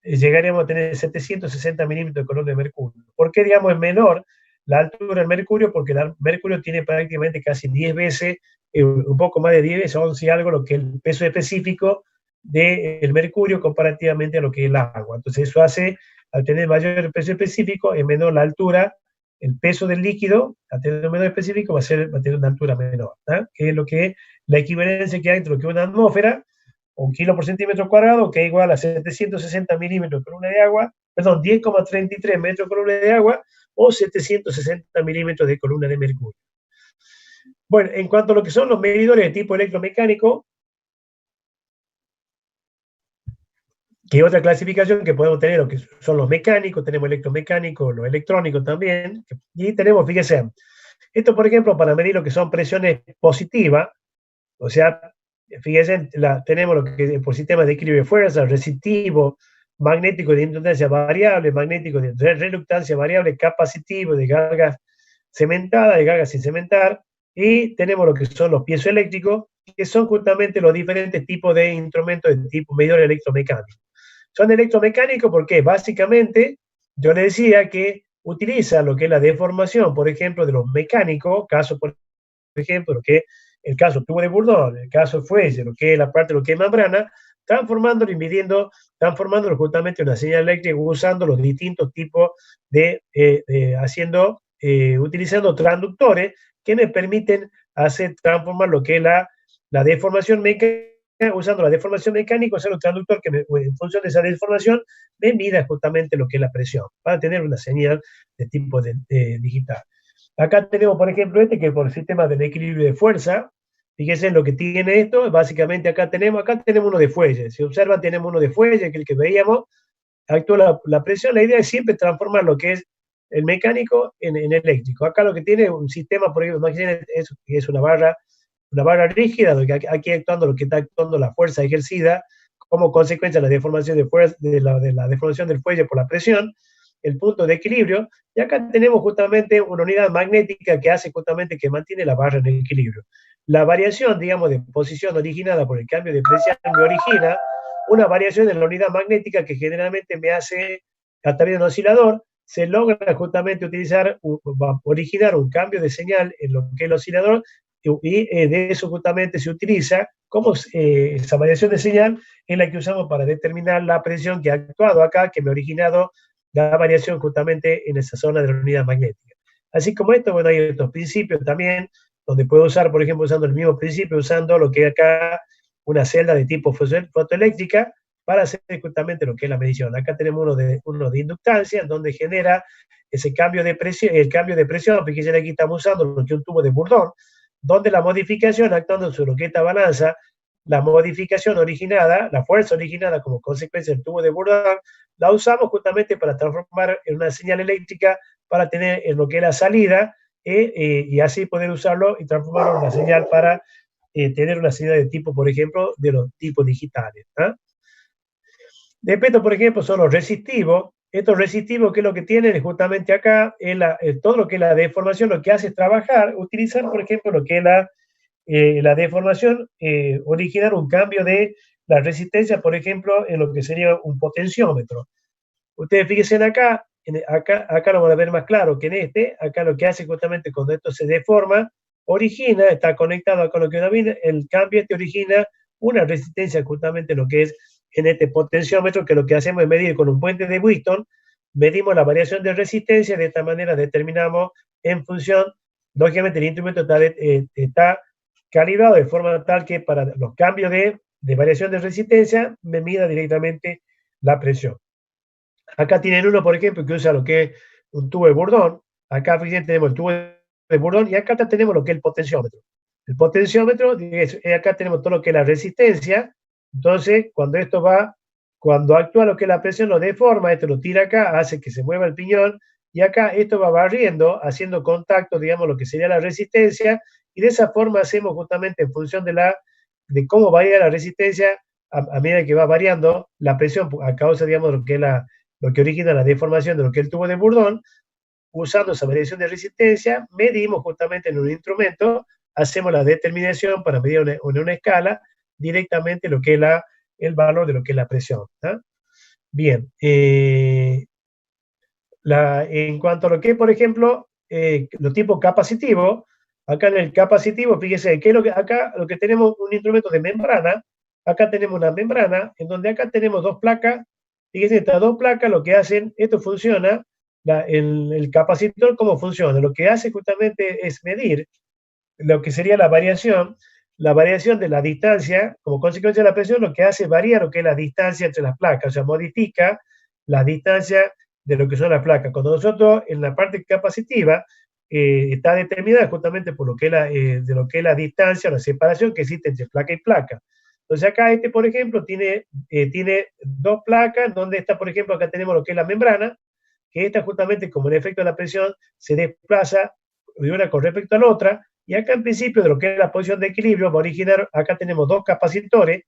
llegaríamos a tener 760 milímetros de columna de mercurio. ¿Por qué, digamos, es menor la altura del mercurio? Porque el mercurio tiene prácticamente casi 10 veces, un poco más de 10 veces, 11 y algo, lo que es el peso específico del mercurio comparativamente a lo que es el agua. Entonces eso hace, al tener mayor peso específico, es menor la altura, el peso del líquido, al tener un menor específico, va a tener una altura menor, ¿tá? Que es lo que es la equivalencia que hay entre lo que es una atmósfera, 1 kilo por centímetro cuadrado, que es igual a 760 milímetros de columna de agua, perdón, 10,33 metros de columna de agua, o 760 milímetros de columna de mercurio. Bueno, en cuanto a lo que son los medidores de tipo electromecánico, que otra clasificación que podemos tener, lo que son los mecánicos, tenemos electromecánicos, los electrónicos también, y tenemos, fíjense, esto por ejemplo para medir lo que son presiones positivas, o sea, fíjense, tenemos lo que por sistemas de equilibrio de fuerza, resistivo, magnético de inductancia variable, magnético de reluctancia variable, capacitivo de cargas cementadas, de cargas sin cementar, y tenemos lo que son los piezoeléctricos, que son justamente los diferentes tipos de instrumentos de tipo medidor electromecánico. Son electromecánicos porque básicamente yo les decía que utiliza lo que es la deformación, por ejemplo, de los mecánicos, caso por ejemplo, lo que el caso tubo de Bourdon, el caso fuelle, lo que es la parte de lo que es membrana, transformándolo y midiendo, transformándolo justamente en una señal eléctrica usando los distintos tipos de, utilizando transductores que me permiten transformar lo que es la deformación mecánica, usando la deformación mecánica, usando el transductor que en función de esa deformación me mida justamente lo que es la presión, para tener una señal de tipo digital. Acá tenemos, por ejemplo, que por el sistema del equilibrio de fuerza, fíjense lo que tiene esto, básicamente acá tenemos uno de fuelle, si observan tenemos uno de fuelle, que es el que veíamos, actúa la presión, la idea es siempre transformar lo que es el mecánico en eléctrico. Acá lo que tiene un sistema, por ejemplo, imagínense, es una barra rígida, donde aquí actuando lo que está actuando la fuerza ejercida, como consecuencia de la deformación de la deformación del fuelle por la presión, el punto de equilibrio, y acá tenemos justamente una unidad magnética que hace justamente que mantiene la barra en equilibrio. La variación, digamos, de posición originada por el cambio de presión me origina una variación en la unidad magnética que generalmente me hace, a través de un oscilador, se logra justamente originar un cambio de señal en lo que es el oscilador, y de eso justamente se utiliza como esa variación de señal en la que usamos para determinar la presión que ha actuado acá, que me ha originado la variación justamente en esa zona de la unidad magnética. Así como esto, bueno, hay otros principios también, donde puedo usar, por ejemplo, usando el mismo principio, usando lo que es acá una celda de tipo fotoeléctrica para hacer justamente lo que es la medición. Acá tenemos uno de inductancia, donde genera ese cambio de presión, fíjense aquí estamos usando lo que es un tubo de Bourdon, donde la modificación actuando sobre lo que es esta balanza, la modificación originada, la fuerza originada como consecuencia del tubo de Bourdon, la usamos justamente para transformar en una señal eléctrica para tener en lo que es la salida, y así poder usarlo y transformarlo en una señal para tener una señal de tipo, por ejemplo, de los tipos digitales. Después, por ejemplo, son los resistivos. Estos resistivos, que es lo que tienen es justamente acá, todo lo que es la deformación, lo que hace es utilizar, por ejemplo, lo que es la deformación, originar un cambio de la resistencia, por ejemplo, en lo que sería un potenciómetro. Ustedes fíjense acá lo van a ver más claro que en acá lo que hace justamente cuando esto se deforma, está conectado con lo que el cambio origina una resistencia justamente lo que es en este potenciómetro, que lo que hacemos es medir con un puente de Wheaton, medimos la variación de resistencia, de esta manera determinamos en función, lógicamente el instrumento está calibrado de forma tal que para los cambios de variación de resistencia me mida directamente la presión. Acá tienen uno, por ejemplo, que usa lo que es un tubo de Bourdon. Acá, fíjense, tenemos el tubo de Bourdon y acá tenemos lo que es el potenciómetro. El potenciómetro, acá tenemos todo lo que es la resistencia. Entonces, cuando actúa lo que es la presión, lo deforma, esto lo tira acá, hace que se mueva el piñón, y acá esto va barriendo, haciendo contacto, digamos, lo que sería la resistencia, y de esa forma hacemos justamente en función de cómo varía la resistencia, a medida que va variando la presión, a causa, digamos, lo que origina la deformación de lo que es el tubo de Bourdon. Usando esa variación de resistencia, medimos justamente en un instrumento, hacemos la determinación para medir en una escala directamente lo que es el valor de lo que es la presión. Bien, en cuanto a lo que es, por ejemplo, los tipos capacitivos, acá en el capacitivo, fíjese que acá lo que tenemos un instrumento de membrana, acá tenemos una membrana, en donde acá tenemos dos placas. Fíjense, estas dos placas lo que hacen, esto funciona, el capacitor, ¿cómo funciona? Lo que hace justamente es medir lo que sería la variación de la distancia, como consecuencia de la presión, lo que hace es variar lo que es la distancia entre las placas, o sea, modifica la distancia de lo que son las placas. Cuando nosotros, en la parte capacitiva, está determinada justamente por lo que de lo que es la distancia, la separación que existe entre placa y placa. Entonces acá por ejemplo, tiene dos placas, donde está, por ejemplo, acá tenemos lo que es la membrana, que esta justamente como el efecto de la presión se desplaza de una con respecto a la otra, y acá en principio de lo que es la posición de equilibrio va a originar, acá tenemos dos capacitores,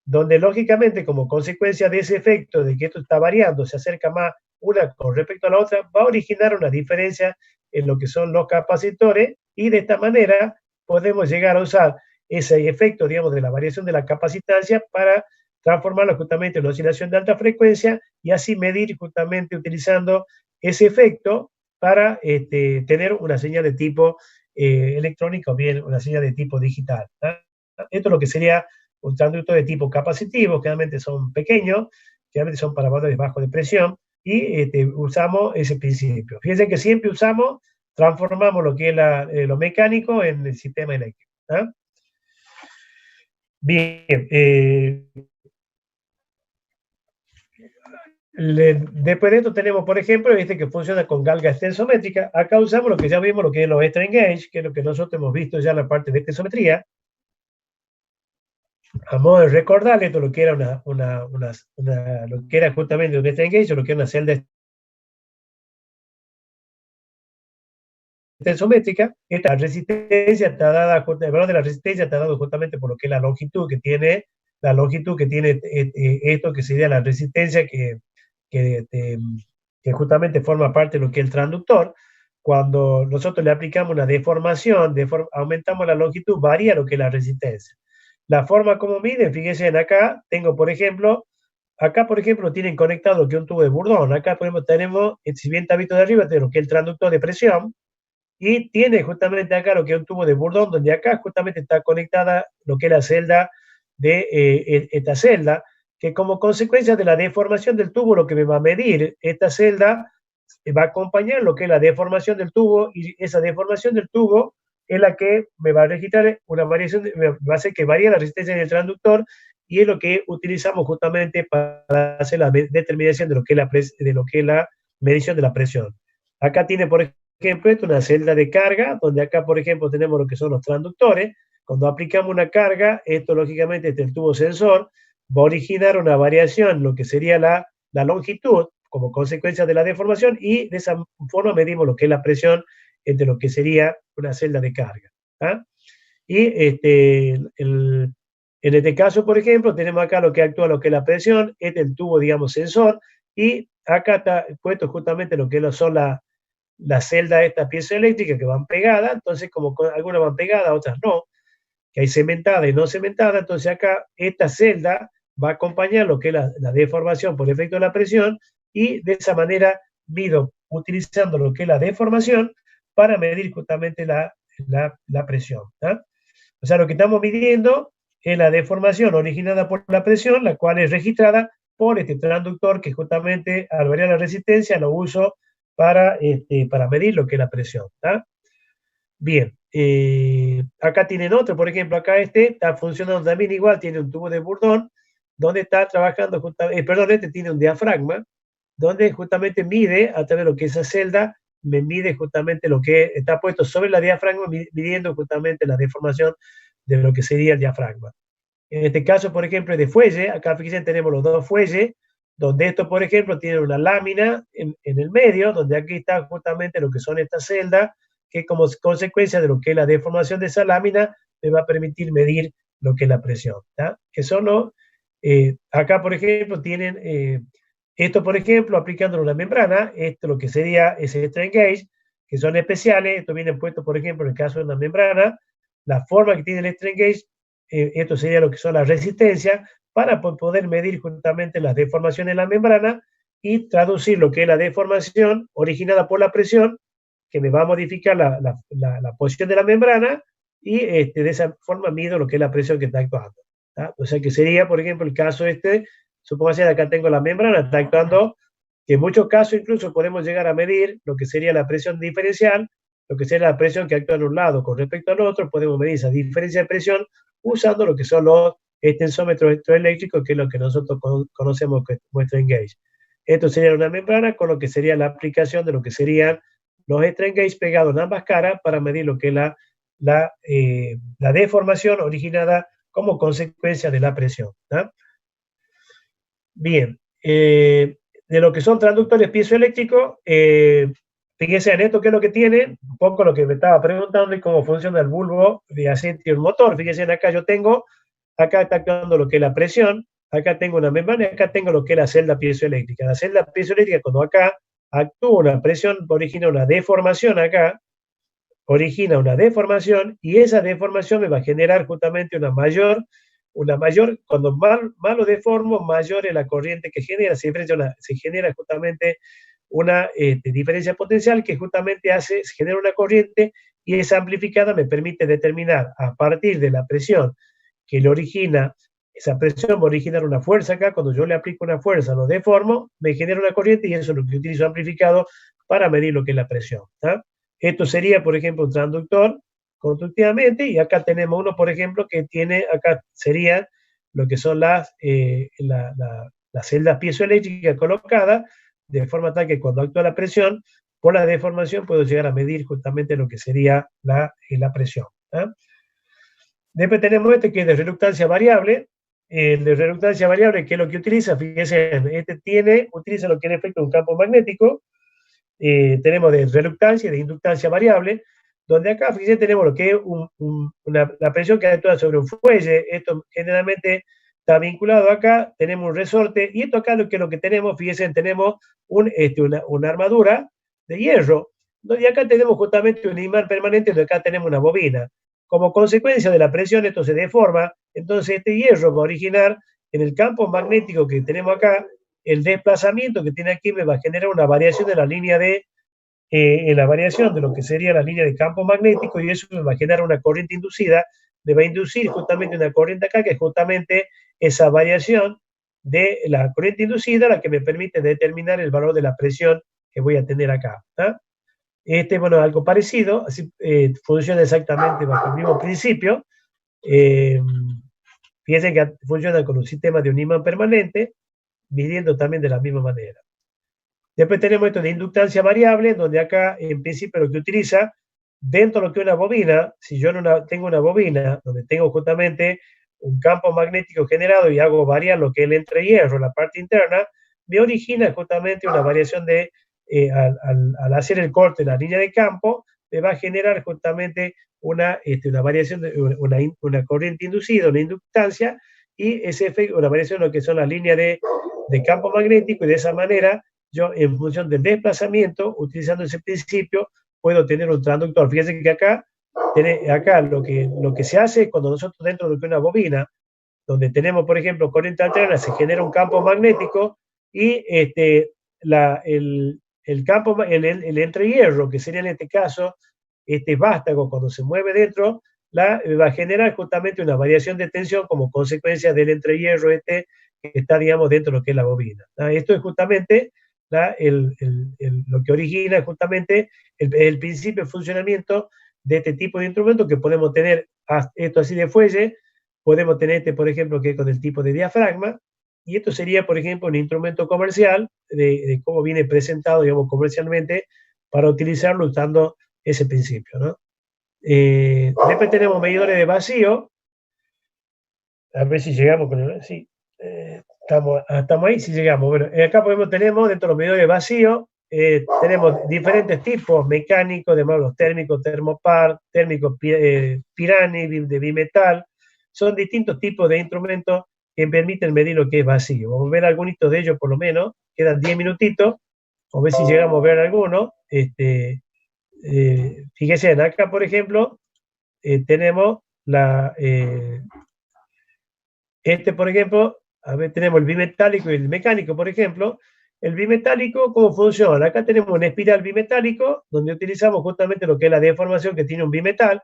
donde lógicamente como consecuencia de ese efecto de que esto está variando, se acerca más una con respecto a la otra, va a originar una diferencia en lo que son los capacitores, y de esta manera podemos llegar a usar ese efecto, digamos, de la variación de la capacitancia para transformarlo justamente en una oscilación de alta frecuencia y así medir justamente utilizando ese efecto para tener una señal de tipo electrónica o bien una señal de tipo digital. Esto es lo que sería un transductor de tipo capacitivo, generalmente son pequeños, generalmente son para valores bajos de presión, y usamos ese principio. Fíjense que siempre transformamos lo que es lo mecánico en el sistema eléctrico. ¿Ah? Bien, después de esto tenemos, por ejemplo, este que funciona con galga extensométrica. Acá usamos lo que ya vimos, lo que es los strain gauge, que es lo que nosotros hemos visto ya en la parte de extensometría. A modo de recordarle esto, lo que era lo que era justamente un strain gauge, o lo que era una celda extensométrica. Esta resistencia está dada, el valor de la resistencia está dado justamente por lo que es la longitud que tiene esto, que sería la resistencia que justamente forma parte de lo que es el transductor. Cuando nosotros le aplicamos una deformación, aumentamos la longitud, varía lo que es la resistencia. La forma como miden, fíjense en acá, tengo por ejemplo, tienen conectado lo que es un tubo de Bourdon. Acá por ejemplo tenemos, si bien está visto de arriba, tenemos lo que es el transductor de presión, y tiene justamente acá lo que es un tubo de Bourdon, donde acá justamente está conectada lo que es la celda de esta celda, que como consecuencia de la deformación del tubo, lo que me va a medir esta celda va a acompañar lo que es la deformación del tubo, y esa deformación del tubo es la que me va a registrar una variación, me va a hacer que varíe la resistencia del transductor, y es lo que utilizamos justamente para hacer la determinación de lo que es la medición de la presión. Acá tiene, por ejemplo, esto una celda de carga, donde acá, por ejemplo, tenemos lo que son los transductores. Cuando aplicamos una carga, esto lógicamente el tubo sensor va a originar una variación, lo que sería la longitud, como consecuencia de la deformación, y de esa forma medimos lo que es la presión entre lo que sería una celda de carga. ¿Ah? Y en este caso, por ejemplo, tenemos acá lo que actúa lo que es la presión, este es el tubo, digamos, sensor, y acá está puesto justamente lo que son la celda de esta pieza eléctrica que van pegadas. Entonces, como algunas van pegadas, otras no, que hay cementada y no cementada, entonces acá esta celda va a acompañar lo que es la deformación por efecto de la presión, y de esa manera mido utilizando lo que es la deformación para medir justamente la presión. ¿Ah? O sea, lo que estamos midiendo es la deformación originada por la presión, la cual es registrada por este transductor, que justamente al variar la resistencia lo uso para medir lo que es la presión. ¿Tá? Bien, acá tienen otro, por ejemplo, acá está funcionando también igual, tiene un tubo de Bourdon, donde está trabajando, perdón, tiene un diafragma, donde justamente mide a través de lo que es esa celda, me mide justamente lo que está puesto sobre la diafragma, midiendo justamente la deformación de lo que sería el diafragma. En este caso, por ejemplo, de fuelle, acá fíjense, tenemos los dos fuelles, donde esto, por ejemplo, tiene una lámina en el medio, donde aquí está justamente lo que son estas celdas, que como consecuencia de lo que es la deformación de esa lámina, me va a permitir medir lo que es la presión. ¿Tá? Que son acá, por ejemplo, tienen esto, por ejemplo, aplicando una membrana, esto lo que sería ese strain gauge, que son especiales. Esto viene puesto, por ejemplo, en el caso de una membrana, la forma que tiene el strain gauge, esto sería lo que son las resistencias, para poder medir justamente las deformaciones en la membrana y traducir lo que es la deformación originada por la presión, que me va a modificar la posición de la membrana, y de esa forma mido lo que es la presión que está actuando. ¿Tá? O sea que sería, por ejemplo, el caso supongamos que acá tengo la membrana, está actuando, que en muchos casos incluso podemos llegar a medir lo que sería la presión diferencial, lo que sería la presión que actúa en un lado con respecto al otro. Podemos medir esa diferencia de presión usando lo que son los tensómetros electroeléctricos, que es lo que nosotros conocemos como strain gauge. Esto sería una membrana con lo que sería la aplicación de lo que serían los strain gauge pegados en ambas caras para medir lo que es la deformación originada como consecuencia de la presión. ¿Tá? Bien, de lo que son transductores piezoeléctricos, fíjense en esto, qué es lo que tienen, un poco lo que me estaba preguntando y cómo funciona el bulbo de aceite y el motor. Fíjense acá acá está actuando lo que es la presión, acá tengo una membrana y acá tengo lo que es la celda piezoeléctrica. La celda piezoeléctrica, cuando acá actúa una presión, origina una deformación acá, y esa deformación me va a generar justamente una mayor, cuando más lo deformo, mayor es la corriente que genera, se genera justamente una diferencia potencial, que justamente se genera una corriente, y esa amplificada me permite determinar, a partir de la presión que le origina esa presión va a originar una fuerza acá, cuando yo le aplico una fuerza, lo deformo, me genera una corriente y eso es lo que utilizo amplificado para medir lo que es la presión. ¿Tá? Esto sería, por ejemplo, un transductor constructivamente, y acá tenemos uno, por ejemplo, que tiene, acá sería lo que son las celdas piezoeléctricas colocadas, de forma tal que cuando actúa la presión, por la deformación puedo llegar a medir justamente lo que sería la presión. ¿Tá? Después tenemos este que es de reluctancia variable. El de reluctancia variable, ¿qué es lo que utiliza? Fíjense, utiliza lo que es en efecto un campo magnético. Tenemos de reluctancia y de inductancia variable, donde acá, fíjense, tenemos lo que es la presión que actúa sobre un fuelle. Esto generalmente está vinculado acá, tenemos un resorte, y esto acá lo que tenemos, fíjense, tenemos una armadura de hierro, y acá tenemos justamente un imán permanente, donde acá tenemos una bobina. Como consecuencia de la presión, esto se deforma, entonces este hierro va a originar en el campo magnético que tenemos acá, el desplazamiento que tiene aquí me va a generar una variación de la línea en la variación de lo que sería la línea de campo magnético, y eso me va a generar una corriente inducida, me va a inducir justamente una corriente acá, que es justamente esa variación de la corriente inducida, la que me permite determinar el valor de la presión que voy a tener acá. ¿Tá? Bueno, algo parecido, así, funciona exactamente bajo el mismo principio. Fíjense que funciona con un sistema de un imán permanente, midiendo también de la misma manera. Después tenemos esto de inductancia variable, donde acá en principio lo que utiliza, dentro de lo que es una bobina, si yo tengo una bobina donde tengo justamente un campo magnético generado y hago variar lo que es el entrehierro, la parte interna, me origina justamente una variación de, al hacer el corte de la línea de campo, me va a generar justamente una variación, una corriente inducida, una inductancia, y ese efecto, una variación de lo que son las líneas de campo magnético, y de esa manera yo, en función del desplazamiento, utilizando ese principio, puedo tener un transductor. Fíjense que acá lo que se hace cuando nosotros dentro de una bobina, donde tenemos, por ejemplo, corriente alterna, se genera un campo magnético, y el campo, el entrehierro, que sería en este caso este vástago, cuando se mueve dentro, va a generar justamente una variación de tensión como consecuencia del entrehierro que está, digamos, dentro de lo que es la bobina. Esto es justamente lo que origina justamente el principio de funcionamiento de este tipo de instrumento, que podemos tener esto así de fuelle, podemos tener por ejemplo, que con el tipo de diafragma, y esto sería, por ejemplo, un instrumento comercial de cómo viene presentado, digamos, comercialmente, para utilizarlo usando ese principio, ¿no? Después tenemos medidores de vacío. A ver si llegamos con el... Sí, estamos ahí, si llegamos. Bueno, acá tenemos dentro de los medidores de vacío, tenemos diferentes tipos mecánicos, de los térmicos, termopar, térmicos Pirani, de bimetal. Son distintos tipos de instrumentos que permiten medir lo que es vacío. Vamos a ver algunos de ellos, por lo menos. Quedan 10 minutitos. Vamos a ver si llegamos a ver alguno. Fíjense, acá, por ejemplo, tenemos por ejemplo, a ver, tenemos el bimetálico y el mecánico, por ejemplo. El bimetálico, ¿cómo funciona? Acá tenemos una espiral bimetálico, donde utilizamos justamente lo que es la deformación que tiene un bimetal,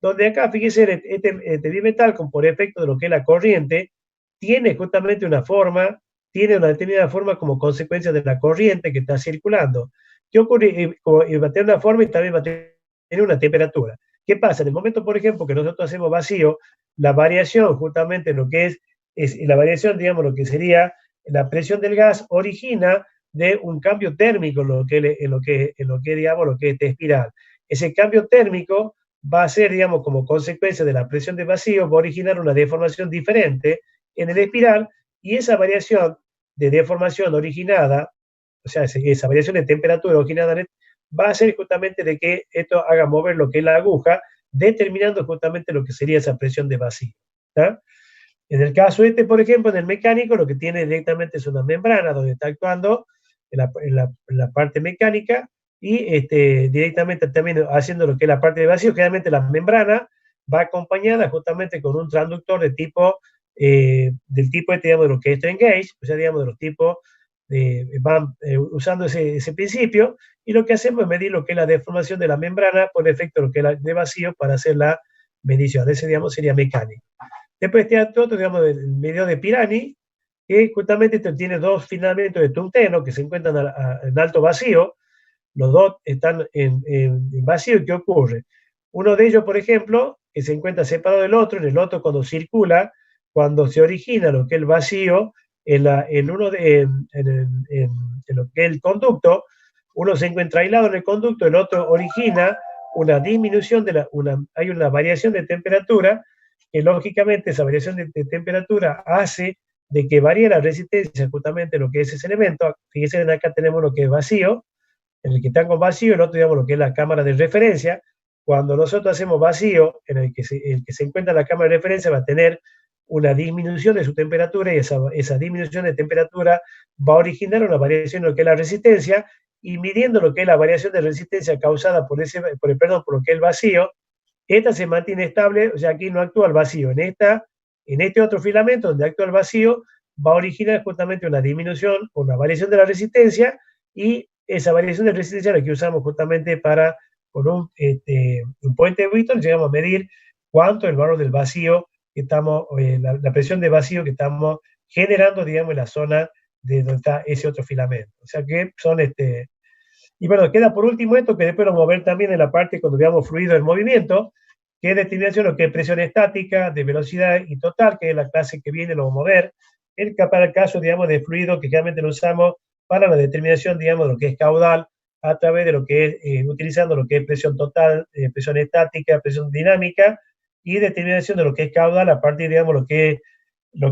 donde acá, fíjense, este bimetal, por efecto de lo que es la corriente, tiene justamente una forma, tiene una determinada forma como consecuencia de la corriente que está circulando. ¿Qué ocurre? Va a tener una forma y también va a tener una temperatura. ¿Qué pasa? En el momento, por ejemplo, que nosotros hacemos vacío, la variación, justamente lo que es la variación, digamos, lo que sería la presión del gas, origina de un cambio térmico en lo que digamos, lo que es esta espiral. Ese cambio térmico va a ser, digamos, como consecuencia de la presión de vacío, va a originar una deformación diferente en el espiral, y esa variación de deformación originada, o sea, esa variación de temperatura originada va a hacer justamente de que esto haga mover lo que es la aguja, determinando justamente lo que sería esa presión de vacío. ¿Tá? En el caso por ejemplo, en el mecánico, lo que tiene directamente es una membrana donde está actuando en la parte mecánica, y directamente también haciendo lo que es la parte de vacío. Generalmente la membrana va acompañada justamente con un transductor de tipo, del tipo digamos, de lo que es strain gauge, o sea, digamos, de los tipos, van usando ese principio, y lo que hacemos es medir lo que es la deformación de la membrana por efecto de lo que es de vacío, para hacer la medición. Ese, digamos, sería mecánico. Después está otro, digamos, del medio de Pirani, que justamente tiene dos filamentos de tungsteno que se encuentran en alto vacío. Los dos están en vacío. ¿Y qué ocurre? Uno de ellos, por ejemplo, que se encuentra separado del otro, en el otro cuando circula, cuando se origina lo que es el vacío, en lo que es el conducto, uno se encuentra aislado en el conducto, el otro origina una disminución hay una variación de temperatura, que lógicamente esa variación de temperatura hace de que varíe la resistencia justamente lo que es ese elemento. Fíjense, acá tenemos lo que es vacío, en el que está con vacío, el otro, digamos, lo que es la cámara de referencia. Cuando nosotros hacemos vacío, en el que se encuentra la cámara de referencia va a tener una disminución de su temperatura, y esa disminución de temperatura va a originar una variación en lo que es la resistencia, y midiendo lo que es la variación de resistencia causada por lo que es el vacío, esta se mantiene estable. O sea, aquí no actúa el vacío. En este otro filamento donde actúa el vacío, va a originar justamente una disminución o una variación de la resistencia, y esa variación de resistencia es la que usamos justamente para, con un point de Wheaton, llegamos a medir cuánto el valor del vacío que estamos, la presión de vacío que estamos generando, digamos, en la zona de donde está ese otro filamento. O sea que son y bueno, queda por último esto, que después lo vamos a ver también en la parte cuando veamos fluido en movimiento, que es determinación de lo que es presión estática, de velocidad y total, que es la clase que viene, lo vamos a ver. Para el caso, digamos, de fluido, que realmente lo usamos para la determinación, digamos, de lo que es caudal, a través de lo que es, utilizando lo que es presión total, presión estática, presión dinámica, y determinación de lo que es caudal a partir, digamos,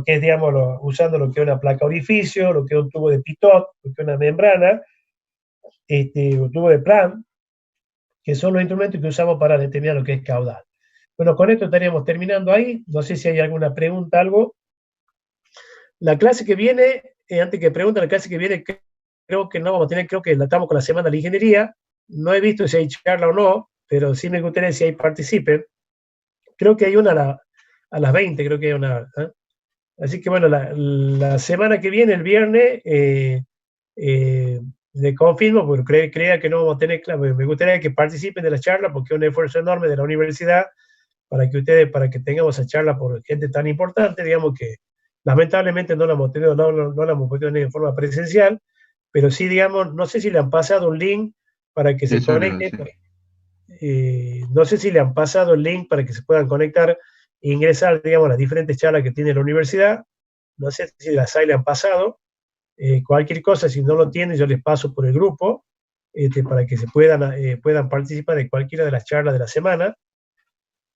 digamos, usando lo que es una placa orificio, lo que es un tubo de Pitot, lo que es una membrana, un tubo de Plan, que son los instrumentos que usamos para determinar lo que es caudal. Bueno, con esto estaríamos terminando ahí. No sé si hay alguna pregunta, algo. La clase que viene, antes que pregunten, la clase que viene, creo que no vamos a tener, creo que la estamos con la semana de la ingeniería. No he visto si hay charla o no, pero sí me gustaría si hay participen. Creo que hay una a las 20, creo que hay una. Así que bueno, la semana que viene, el viernes, le confirmo, porque crea que no vamos a tener, me gustaría que participen de la charla, porque es un esfuerzo enorme de la universidad para que tengamos esa charla por gente tan importante, digamos, que lamentablemente no la hemos tenido, no la hemos podido tener en forma presencial, pero sí, digamos, no sé si le han pasado un link para que se conecten. No sé si le han pasado el link para que se puedan conectar e ingresar, digamos, a las diferentes charlas que tiene la universidad. No sé si las hay, le han pasado. Cualquier cosa, si no lo tienen, yo les paso por el grupo, para que puedan participar de cualquiera de las charlas de la semana.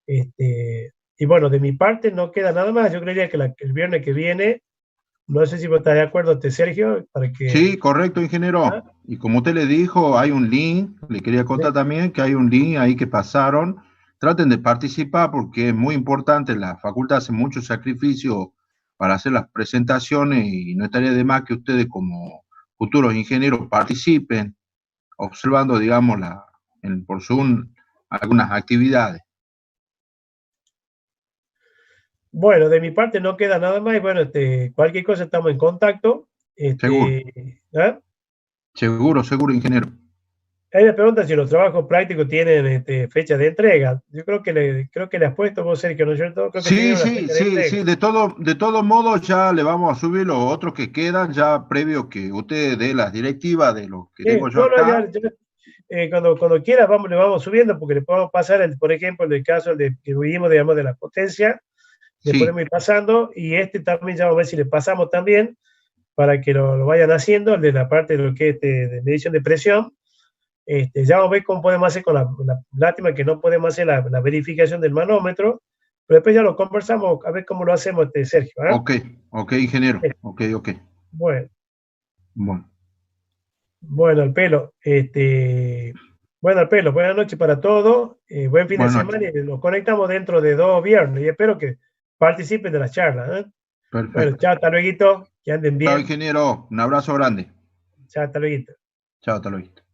Y bueno, de mi parte no queda nada más. Yo creería que el viernes que viene, no sé si vos estás de acuerdo, Sergio, para que... Sí, correcto, ingeniero. Y como usted le dijo, hay un link, le quería contar también que hay un link ahí que pasaron. Traten de participar porque es muy importante. La facultad hace mucho sacrificio para hacer las presentaciones y no estaría de más que ustedes como futuros ingenieros participen, observando, digamos, por Zoom algunas actividades. Bueno, de mi parte no queda nada más. Y bueno, cualquier cosa estamos en contacto. Seguro. ¿Ah? Seguro, ingeniero. Ahí me preguntan si los trabajos prácticos tienen fecha de entrega. Yo creo que le has puesto vos, Sergio, ¿no es cierto? Creo que Sí, sí. de todo modo ya le vamos a subir los otros que quedan, ya previo que usted dé las directivas de lo que tengo yo acá. Cuando quiera le vamos subiendo, porque le podemos pasar, por ejemplo, en el caso que vivimos, digamos, de la potencia, le podemos ir pasando, y también ya vamos a ver si le pasamos también, para que lo vayan haciendo, el de la parte de lo que es de medición de presión. Ya vamos a ver cómo podemos hacer con la lástima que no podemos hacer la verificación del manómetro, pero después ya lo conversamos, a ver cómo lo hacemos, Sergio. Ok, ingeniero. Ok. Bueno. Bueno, al pelo. Bueno, al pelo, buenas noches para todos. Buen fin de semana, y nos conectamos dentro de 2 viernes, y espero que participen de la charla. Perfecto. Bueno, chao, hasta luego, que anden bien. Chao, ingeniero. Un abrazo grande. Chao, hasta luego. Chao, hasta luego.